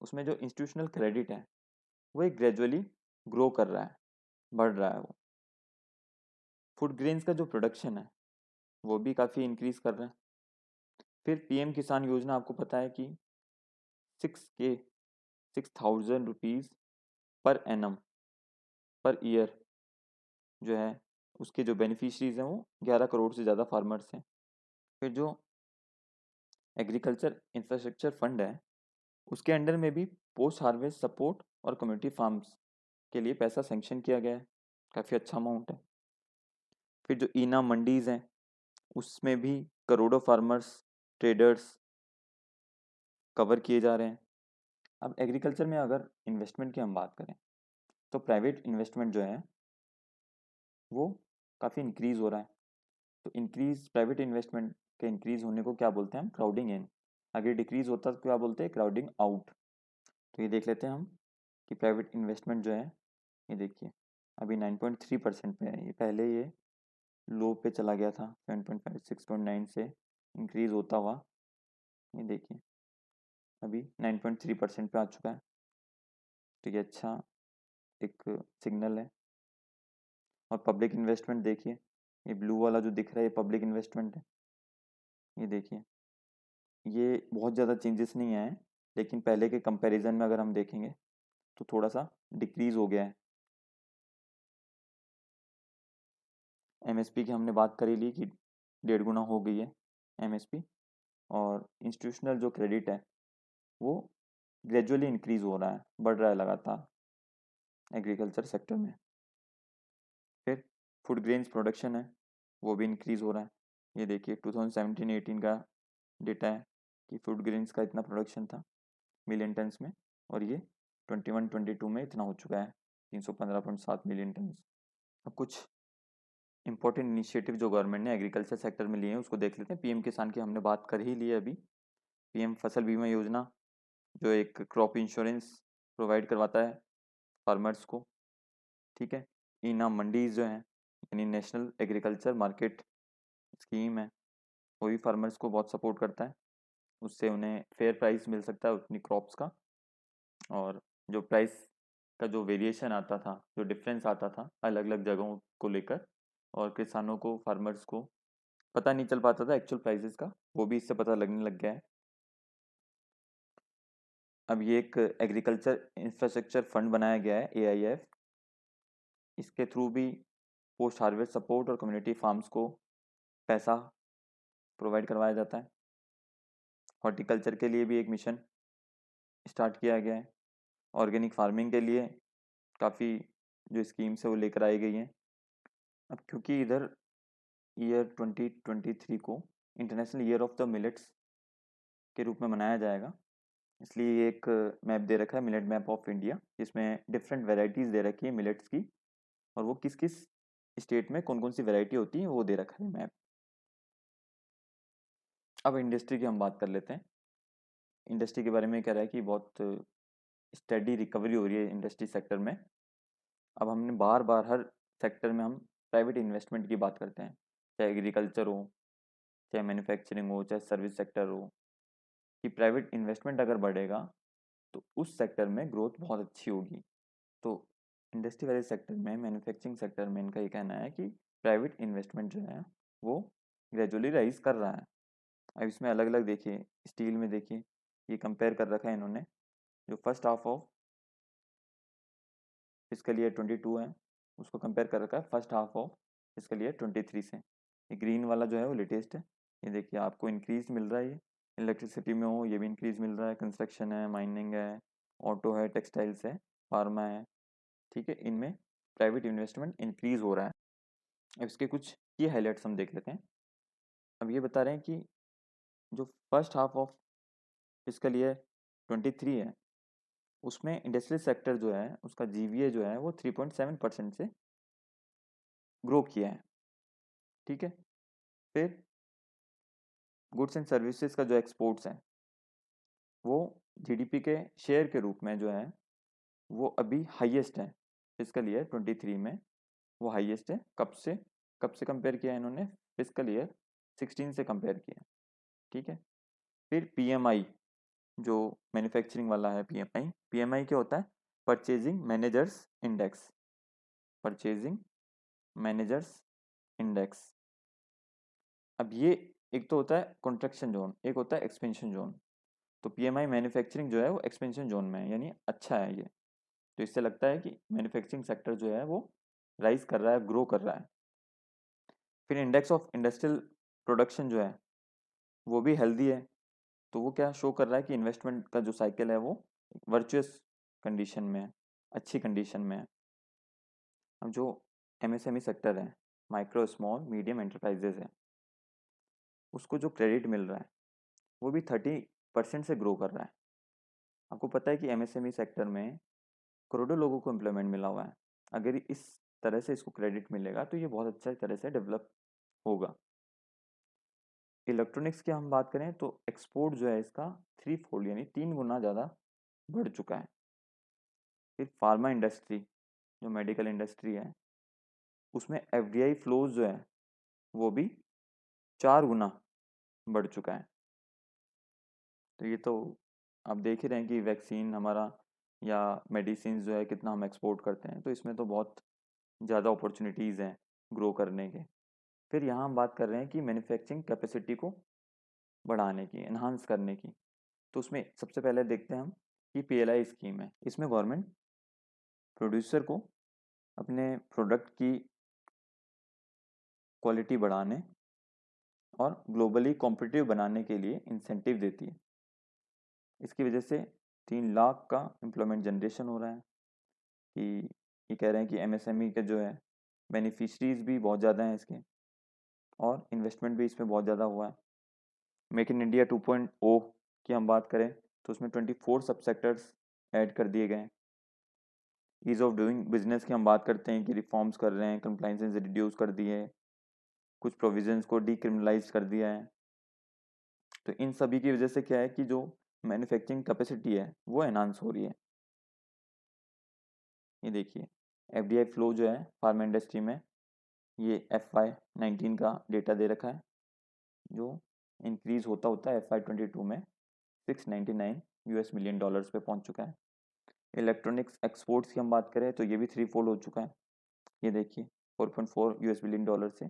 उसमें जो इंस्टीट्यूशनल क्रेडिट है वो एक ग्रेजुअली ग्रो कर रहा है। बढ़ रहा है वो। फूड ग्रेन्स का जो प्रोडक्शन है वो भी काफ़ी इंक्रीज कर रहा है। फिर पीएम किसान योजना आपको पता है कि 6,000 rupees per annum per year जो है उसके जो बेनिफिशरीज हैं वो 11 करोड़ से ज़्यादा फार्मर्स हैं। फिर जो एग्रीकल्चर इंफ्रास्ट्रक्चर फंड है उसके अंडर में भी पोस्ट हार्वेस्ट सपोर्ट और कम्युनिटी फार्म्स के लिए पैसा सेंक्शन किया गया है, काफ़ी अच्छा अमाउंट है। फिर जो ईना मंडीज़ हैं उसमें भी करोड़ों फार्मर्स ट्रेडर्स कवर किए जा रहे हैं। अब एग्रीकल्चर में अगर इन्वेस्टमेंट की हम बात करें तो प्राइवेट इन्वेस्टमेंट जो है वो काफ़ी इंक्रीज़ हो रहा है। तो इंक्रीज प्राइवेट इन्वेस्टमेंट के इंक्रीज होने को क्या बोलते हैं हम? क्राउडिंग इन। अगर डिक्रीज होता तो क्या बोलते हैं? Crowding out. तो ये देख लेते हैं हम कि प्राइवेट इन्वेस्टमेंट जो है ये देखिए अभी 9.3% पे है। ये पहले ये लो पे चला गया था 7.5 6.9 से इंक्रीज होता हुआ ये देखिए अभी 9.3% पे आ चुका है। तो ये अच्छा एक सिग्नल है। और पब्लिक इन्वेस्टमेंट देखिए ये ब्लू वाला जो दिख रहा है ये पब्लिक इन्वेस्टमेंट है। ये देखिए ये बहुत ज़्यादा चेंजेस नहीं आए हैं, लेकिन पहले के कंपैरिजन में अगर हम देखेंगे तो थोड़ा सा डिक्रीज हो गया है। एमएसपी की हमने बात करी ली कि 1.5 गुना हो गई है एमएसपी। और इंस्टीट्यूशनल जो क्रेडिट है वो ग्रेजुअली इंक्रीज हो रहा है, बढ़ रहा है लगातार एग्रीकल्चर सेक्टर में। फिर फूड ग्रेन्स प्रोडक्शन है वो भी इंक्रीज हो रहा है। ये देखिए 2017-18 का डेटा है कि फूड ग्रेन्स का इतना प्रोडक्शन था मिलियन टन्स में, और ये 21-22 में इतना हो चुका है 315.7 मिलियन टन्स। अब कुछ इंपॉर्टेंट इनिशिएटिव जो गवर्नमेंट ने एग्रीकल्चर सेक्टर में लिए हैं उसको देख लेते हैं। पीएम किसान की हमने बात कर ही ली है अभी। पीएम फसल बीमा योजना जो एक क्रॉप इंश्योरेंस प्रोवाइड करवाता है फार्मर्स को, ठीक है। इनाम मंडीज जो हैं यानी नेशनल एग्रीकल्चर मार्केट स्कीम है वो भी फार्मर्स को बहुत सपोर्ट करता है। उससे उन्हें फेयर प्राइस मिल सकता है अपनी क्रॉप्स का। और जो प्राइस का जो वेरिएशन आता था, जो डिफरेंस आता था अलग अलग जगहों को लेकर, और किसानों को फार्मर्स को पता नहीं चल पाता था एक्चुअल प्राइसेस का, वो भी इससे पता लगने लग गया है। अब ये एक एग्रीकल्चर इंफ्रास्ट्रक्चर फंड बनाया गया है एआईएफ। इसके थ्रू भी पोस्ट हार्वेस्ट सपोर्ट और कम्युनिटी फार्म्स को पैसा प्रोवाइड करवाया जाता है। हॉर्टिकल्चर के लिए भी एक मिशन स्टार्ट किया गया है। ऑर्गेनिक फार्मिंग के लिए काफ़ी जो स्कीम्स है वो लेकर आई गई हैं। अब क्योंकि इधर ईयर 2023 को international year of the millets के रूप में मनाया जाएगा, इसलिए ये एक मैप दे रखा है मिलेट मैप ऑफ इंडिया, जिसमें डिफरेंट वेराइटीज़ दे रखी है मिलेट्स की, और वो किस किस स्टेट में कौन कौन सी वैरायटी होती है वो दे रखा है मैप। अब इंडस्ट्री की हम बात कर लेते हैं। इंडस्ट्री के बारे में कह रहा है कि बहुत स्टेडी रिकवरी हो रही है इंडस्ट्री सेक्टर में। अब हमने बार बार हर सेक्टर में हम प्राइवेट इन्वेस्टमेंट की बात करते हैं, चाहे एग्रीकल्चर हो, चाहे मैन्युफैक्चरिंग हो, चाहे सर्विस सेक्टर हो, कि प्राइवेट इन्वेस्टमेंट अगर बढ़ेगा तो उस सेक्टर में ग्रोथ बहुत अच्छी होगी। तो इंडस्ट्री वाले सेक्टर में, मैन्युफैक्चरिंग सेक्टर में इनका ये कहना है कि प्राइवेट इन्वेस्टमेंट जो है वो ग्रेजुअली राइज कर रहा है। अब इसमें अलग अलग देखिए, स्टील में देखिए ये कंपेयर कर रखा है इन्होंने, जो first half of fiscal year 22 है उसको कंपेयर कर रखा है first half of fiscal year 23 से। ये ग्रीन वाला जो है वो लेटेस्ट है। ये देखिए आपको इंक्रीज मिल रहा है, ये इलेक्ट्रिसिटी में हो ये भी इंक्रीज मिल रहा है, कंस्ट्रक्शन है, माइनिंग है, ऑटो है, टेक्सटाइल्स है, फार्मा है, ठीक है, इनमें प्राइवेट इन्वेस्टमेंट इंक्रीज हो रहा है। अब इसके कुछ की हाईलाइट्स हम देख लेते हैं। अब ये बता रहे हैं कि जो first half of fiscal year 23 है उसमें इंडस्ट्रियल सेक्टर जो है उसका जीवीए जो है वो 3.7% से ग्रो किया है, ठीक है। फिर गुड्स एंड सर्विसेज का जो एक्सपोर्ट्स है वो जीडीपी के शेयर के रूप में जो है वो अभी हाईएस्ट है फिस्कल ईयर 23 में। वो हाईएस्ट है कब से कंपेयर किया है इन्होंने? फिस्कल ईयर 16 से कंपेयर किया, ठीक है। फिर पीएमआई जो मैन्युफैक्चरिंग वाला है, पीएमआई क्या होता है? Purchasing managers index. Purchasing managers index. अब ये एक तो होता है कॉन्ट्रैक्शन जोन, एक होता है एक्सपेंशन जोन। तो पीएमआई मैन्युफैक्चरिंग जो है वो एक्सपेंशन जोन में है, यानी अच्छा है ये। तो इससे लगता है कि मैन्युफैक्चरिंग सेक्टर जो है वो राइज कर रहा है, ग्रो कर रहा है। फिर इंडेक्स ऑफ इंडस्ट्रियल प्रोडक्शन जो है वो भी हेल्दी है। तो वो क्या शो कर रहा है कि इन्वेस्टमेंट का जो साइकिल है वो वर्चुअस कंडीशन में है, अच्छी कंडीशन में है। अब जो एमएसएमई सेक्टर है, माइक्रो स्मॉल मीडियम एंटरप्राइजेज है, उसको जो क्रेडिट मिल रहा है वो भी 30% से ग्रो कर रहा है। आपको पता है कि एमएसएमई सेक्टर में करोड़ों लोगों को एम्प्लॉयमेंट मिला हुआ है। अगर इस तरह से इसको क्रेडिट मिलेगा तो ये बहुत अच्छा तरह से डेवलप होगा। इलेक्ट्रॉनिक्स की हम बात करें तो एक्सपोर्ट जो है इसका 3 फोल्ड यानी 3 गुना ज़्यादा बढ़ चुका है। फिर फार्मा इंडस्ट्री, जो मेडिकल इंडस्ट्री है, उसमें एफडीआई फ्लोज जो है वो भी 4 गुना बढ़ चुका है। तो ये तो आप देख ही रहे हैं कि वैक्सीन हमारा या मेडिसिन जो है कितना हम एक्सपोर्ट करते हैं, तो इसमें तो बहुत ज़्यादा अपॉर्चुनिटीज़ हैं ग्रो करने के। फिर यहाँ हम बात कर रहे हैं कि मैन्युफैक्चरिंग कैपेसिटी को बढ़ाने की, एनहांस करने की। तो उसमें सबसे पहले देखते हैं हम कि पीएलआई स्कीम है। इसमें गवर्नमेंट प्रोड्यूसर को अपने प्रोडक्ट की क्वालिटी बढ़ाने और ग्लोबली कॉम्पिटिटिव बनाने के लिए इंसेंटिव देती है। इसकी वजह से 3 लाख का एम्प्लॉयमेंट जनरेशन हो रहा है। कि ये कह रहे हैं कि एमएसएमई के जो है बेनिफिशरीज भी बहुत ज़्यादा हैं इसके, और इन्वेस्टमेंट भी इसमें बहुत ज़्यादा हुआ है। मेक इन इंडिया 2.0 की हम बात करें तो उसमें 24 सब सेक्टर्स ऐड कर दिए गए हैं। ईज़ ऑफ डूइंग बिजनेस की हम बात करते हैं कि रिफॉर्म्स कर रहे हैं, कंप्लाइंसेस रिड्यूस कर दिए हैं, कुछ प्रोविजंस को डीक्रिमिनलाइज कर दिया है। तो इन सभी की वजह से क्या है कि जो मैन्युफैक्चरिंग कैपेसिटी है वो एनहांस हो रही है। ये देखिए एफडीआई फ्लो जो है फार्मा इंडस्ट्री में, ये FY19 का डेटा दे रखा है, जो इंक्रीज होता होता है FY22 में 699 यूएस मिलियन डॉलर्स पे पहुंच चुका है। इलेक्ट्रॉनिक्स एक्सपोर्ट्स की हम बात करें तो ये भी 3 फोल्ड हो चुका है। ये देखिए 4.4 यूएस बिलियन डॉलर से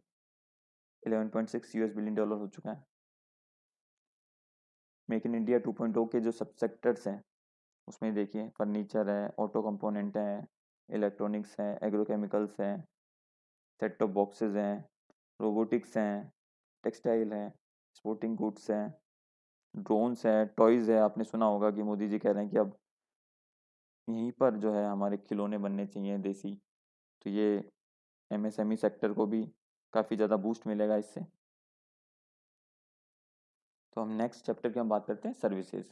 11.6 यूएस बिलियन डॉलर हो चुका है। मेक इन इंडिया 2.0 के जो सब सेक्टर्स हैं उसमें देखिए फर्नीचर है, ऑटो कंपोनेंट है, इलेक्ट्रॉनिक्स है, एग्रोकेमिकल्स है, सेट टॉप बॉक्सेस हैं, रोबोटिक्स हैं, टेक्सटाइल है, स्पोर्टिंग गुड्स हैं, ड्रोन्स है, टॉयज़ है। आपने सुना होगा कि मोदी जी कह रहे हैं कि अब यहीं पर जो है हमारे खिलौने बनने चाहिए देसी। तो ये एमएसएमई सेक्टर को भी काफ़ी ज़्यादा बूस्ट मिलेगा इससे। तो हम नेक्स्ट चैप्टर की हम बात करते हैं सर्विसेज।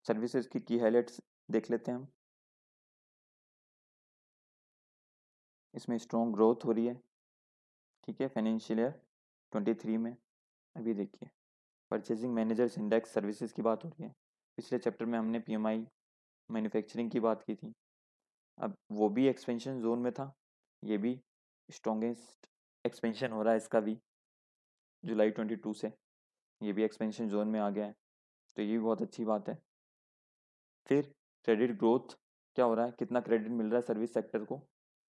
सर्विसेज की हाइलाइट्स देख लेते हैं हम। इसमें स्ट्रॉन्ग ग्रोथ हो रही है, ठीक है, फाइनेंशियल ईयर 23 में। अभी देखिए परचेजिंग मैनेजर्स इंडेक्स सर्विसेज की बात हो रही है। पिछले चैप्टर में हमने पीएमआई मैन्युफैक्चरिंग की बात की थी। अब वो भी एक्सपेंशन जोन में था, ये भी स्ट्रॉन्गेस्ट एक्सपेंशन हो रहा है इसका भी जुलाई 22 से, ये भी एक्सपेंशन जोन में आ गया है। तो ये भी बहुत अच्छी बात है। फिर क्रेडिट ग्रोथ क्या हो रहा है, कितना क्रेडिट मिल रहा है सर्विस सेक्टर को,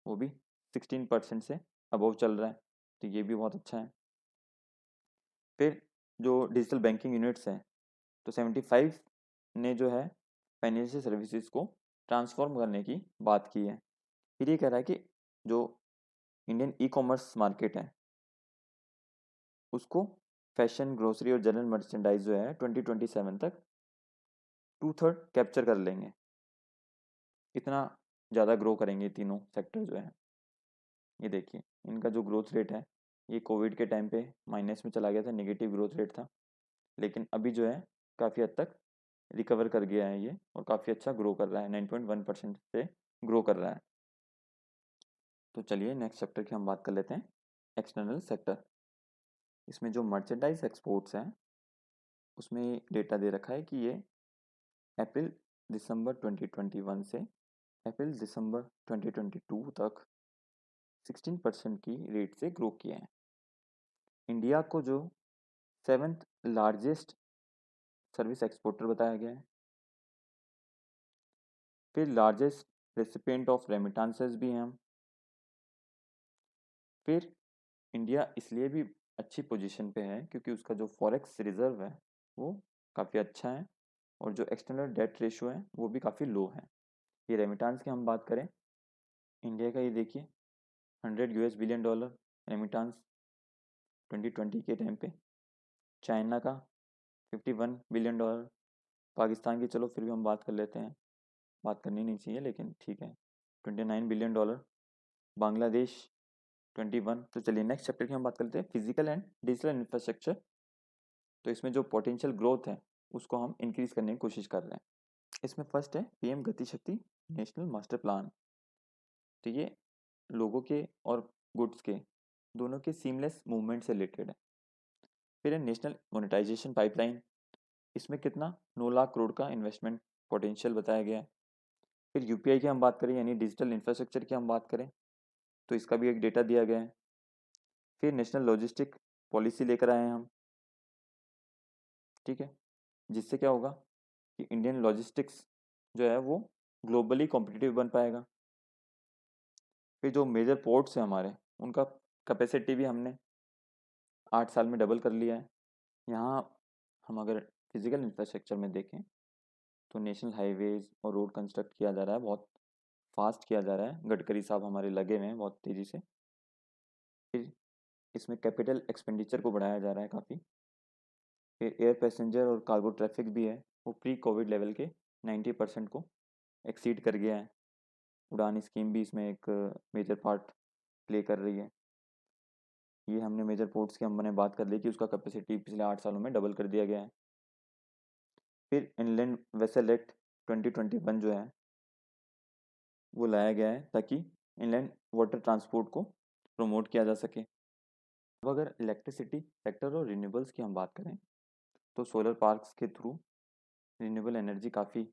वो भी 16% से अबव चल रहा है। तो ये भी बहुत अच्छा है। फिर जो डिजिटल बैंकिंग यूनिट्स हैं, तो 75 ने जो है फाइनेंशियल सर्विसेज को ट्रांसफॉर्म करने की बात की है। फिर ये कह रहा है कि जो इंडियन ई कॉमर्स मार्केट है उसको फैशन, ग्रोसरी और जनरल मर्चेंडाइज जो है 2027 तक 2/3 कैप्चर कर लेंगे। इतना ज़्यादा ग्रो करेंगे तीनों सेक्टर जो है। ये देखिए इनका जो ग्रोथ रेट है ये कोविड के टाइम पे माइनस में चला गया था, नेगेटिव ग्रोथ रेट था, लेकिन अभी जो है काफ़ी हद तक रिकवर कर गया है ये, और काफ़ी अच्छा ग्रो कर रहा है, 9.1% से ग्रो कर रहा है। तो चलिए नेक्स्ट चैप्टर की हम बात कर लेते हैं, एक्सटर्नल सेक्टर। इसमें जो मर्चेंडाइज एक्सपोर्ट्स हैं उसमें डेटा दे रखा है कि ये अप्रैल दिसंबर 2021 से अप्रैल दिसंबर 2022 तक 16% की रेट से ग्रो किया है। इंडिया को जो 7th लार्जेस्ट सर्विस एक्सपोर्टर बताया गया है। फिर लार्जेस्ट रेसिपिएंट ऑफ रेमिटांसेस भी हैं हम, फिर इंडिया इसलिए भी अच्छी पोजीशन पे है क्योंकि उसका जो फॉरेक्स रिजर्व है वो काफ़ी अच्छा है, और जो एक्सटर्नल डेट रेशियो है वो भी काफ़ी लो है। ये रेमिटांस की हम बात करें, इंडिया का ये देखिए 100 US बिलियन डॉलर रेमिटांस 2020 के टाइम पे। चाइना का 51 बिलियन डॉलर। पाकिस्तान की चलो फिर भी हम बात कर लेते हैं, बात करनी नहीं चाहिए लेकिन ठीक है, 29 बिलियन डॉलर। बांग्लादेश 21। तो चलिए नेक्स्ट चैप्टर की हम बात करते हैं, फिजिकल एंड डिजिटल इंफ्रास्ट्रक्चर। तो इसमें जो पोटेंशियल ग्रोथ है उसको हम इंक्रीज करने की कोशिश कर रहे हैं। इसमें फर्स्ट है पीएम गति शक्ति नेशनल मास्टर प्लान। तो ये लोगों के और गुड्स के दोनों के सीमलेस मूवमेंट से रिलेटेड है। फिर है नेशनल मोनेटाइजेशन पाइपलाइन। इसमें कितना 9 लाख करोड़ का इन्वेस्टमेंट पोटेंशियल बताया गया है। फिर यूपीआई की हम बात करें यानी डिजिटल इंफ्रास्ट्रक्चर की हम बात करें तो इसका भी एक डेटा दिया गया है। फिर नेशनल लॉजिस्टिक पॉलिसी लेकर आए हैं हम, ठीक है, जिससे क्या होगा कि इंडियन लॉजिस्टिक्स जो है वो ग्लोबली कॉम्पिटिटिव बन पाएगा। फिर जो मेजर पोर्ट्स हैं हमारे, उनका कैपेसिटी भी हमने 8 साल में डबल कर लिया है। यहाँ हम अगर फिजिकल इंफ्रास्ट्रक्चर में देखें तो नेशनल हाईवेज और रोड कंस्ट्रक्ट किया जा रहा है, बहुत फास्ट किया जा रहा है, गडकरी साहब हमारे लगे हुए हैं बहुत तेज़ी से। फिर इसमें कैपिटल एक्सपेंडिचर को बढ़ाया जा रहा है काफ़ी। फिर एयर पैसेंजर और कार्गो ट्रैफिक भी है वो प्री कोविड लेवल के 90% को एक्सीड कर गया है। उड़ान स्कीम भी इसमें एक मेजर पार्ट प्ले कर रही है। ये हमने मेजर पोर्ट्स की हमने बात कर ली कि उसका कैपेसिटी पिछले 8 सालों में डबल कर दिया गया है। फिर इनलैंड वेसल एक्ट 2021 जो है वो लाया गया है ताकि इनलैंड वाटर ट्रांसपोर्ट को प्रमोट किया जा सके। अब अगर इलेक्ट्रिसिटी सेक्टर और रिन्यूएबल्स की हम बात करें तो सोलर पार्क्स के थ्रू रिन्यूएबल एनर्जी काफ़ी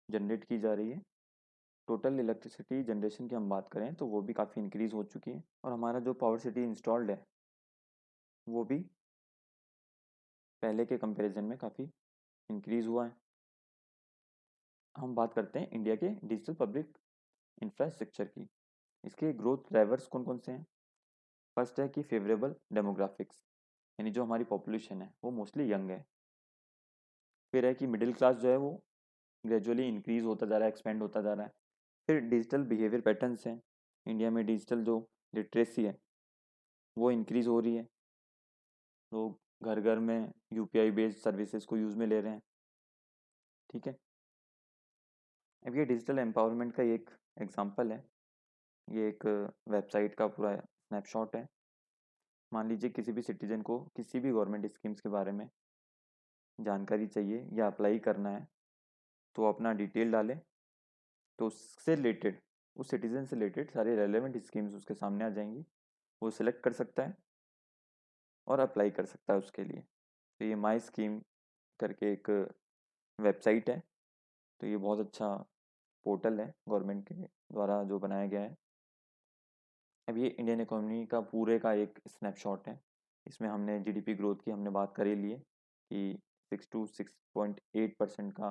जनरेट की जा रही है। टोटल इलेक्ट्रिसिटी जनरेशन की हम बात करें तो वो भी काफ़ी इंक्रीज़ हो चुकी है, और हमारा जो पावर सिटी इंस्टॉल्ड है वो भी पहले के कंपैरिजन में काफ़ी इंक्रीज़ हुआ है। हम बात करते हैं इंडिया के डिजिटल पब्लिक इंफ्रास्ट्रक्चर की। इसके ग्रोथ ड्राइवर्स कौन कौन से हैं? फर्स्ट है कि फेवरेबल डेमोग्राफिक्स, यानी जो हमारी पॉपुलेशन है वो मोस्टली यंग है। फिर है कि मिडिल क्लास जो है वो ग्रेजुअली इंक्रीज होता जा रहा है, एक्सपेंड होता जा रहा है। फिर डिजिटल बिहेवियर पैटर्न्स हैं, इंडिया में डिजिटल जो लिटरेसी है वो इंक्रीज़ हो रही है, लोग घर घर में यूपीआई बेस्ड सर्विसेज को यूज़ में ले रहे हैं, ठीक है। अब ये डिजिटल एम्पावरमेंट का एक एग्जांपल है, ये एक वेबसाइट का पूरा स्नैपशॉट है। मान लीजिए किसी भी सिटीजन को किसी भी गवर्नमेंट स्कीम्स के बारे में जानकारी चाहिए या अप्लाई करना है तो अपना डिटेल डालें, तो उससे रिलेटेड, उस सिटीजन से रिलेटेड सारे रेलेवेंट स्कीम्स उसके सामने आ जाएंगी, वो सिलेक्ट कर सकता है और अप्लाई कर सकता है उसके लिए। तो ये माई स्कीम करके एक वेबसाइट है, तो ये बहुत अच्छा पोर्टल है गवर्नमेंट के द्वारा जो बनाया गया है। अब ये इंडियन इकोनॉमी का पूरे का एक स्नैपशॉट है। इसमें हमने जीडीपी ग्रोथ की हमने बात कर ही ली है कि 6 to 6.8% का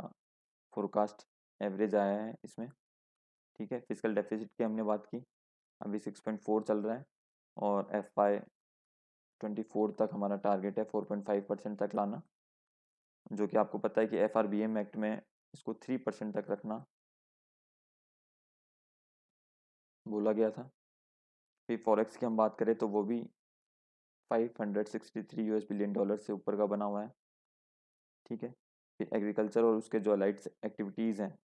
फोरकास्ट एवरेज आया है इसमें, ठीक है। फिजिकल डेफिसिट की हमने बात की, अभी 6.4 चल रहा है, और FY24 तक हमारा टारगेट है 4.5% तक लाना, जो कि आपको पता है कि FRBM एक्ट में इसको 3% तक रखना बोला गया था। फिर फॉरेक्स की हम बात करें तो वो भी 563 US बिलियन डॉलर से ऊपर का बना हुआ है, ठीक है। फिर एग्रीकल्चर और उसके जो अलाइड एक्टिविटीज़ हैं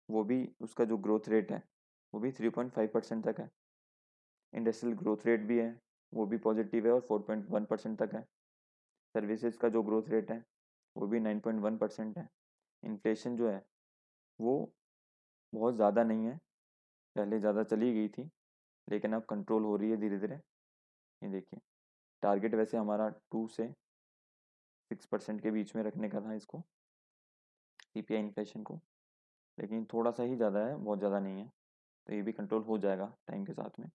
वो भी, उसका जो ग्रोथ रेट है वो भी 3.5% तक है। इंडस्ट्रियल ग्रोथ रेट भी है वो भी पॉजिटिव है और 4.1% तक है। सर्विसेज का जो ग्रोथ रेट है वो भी 9.1% है। इन्फ्लेशन जो है वो बहुत ज़्यादा नहीं है, पहले ज़्यादा चली गई थी लेकिन अब कंट्रोल हो रही है धीरे धीरे। ये देखिए, टारगेट वैसे हमारा 2 से 6% के बीच में रखने का था इसको, सीपीआई इन्फ्लेशन को, लेकिन थोड़ा सा ही ज़्यादा है, बहुत ज़्यादा नहीं है। तो ये भी कंट्रोल हो जाएगा टाइम के साथ में।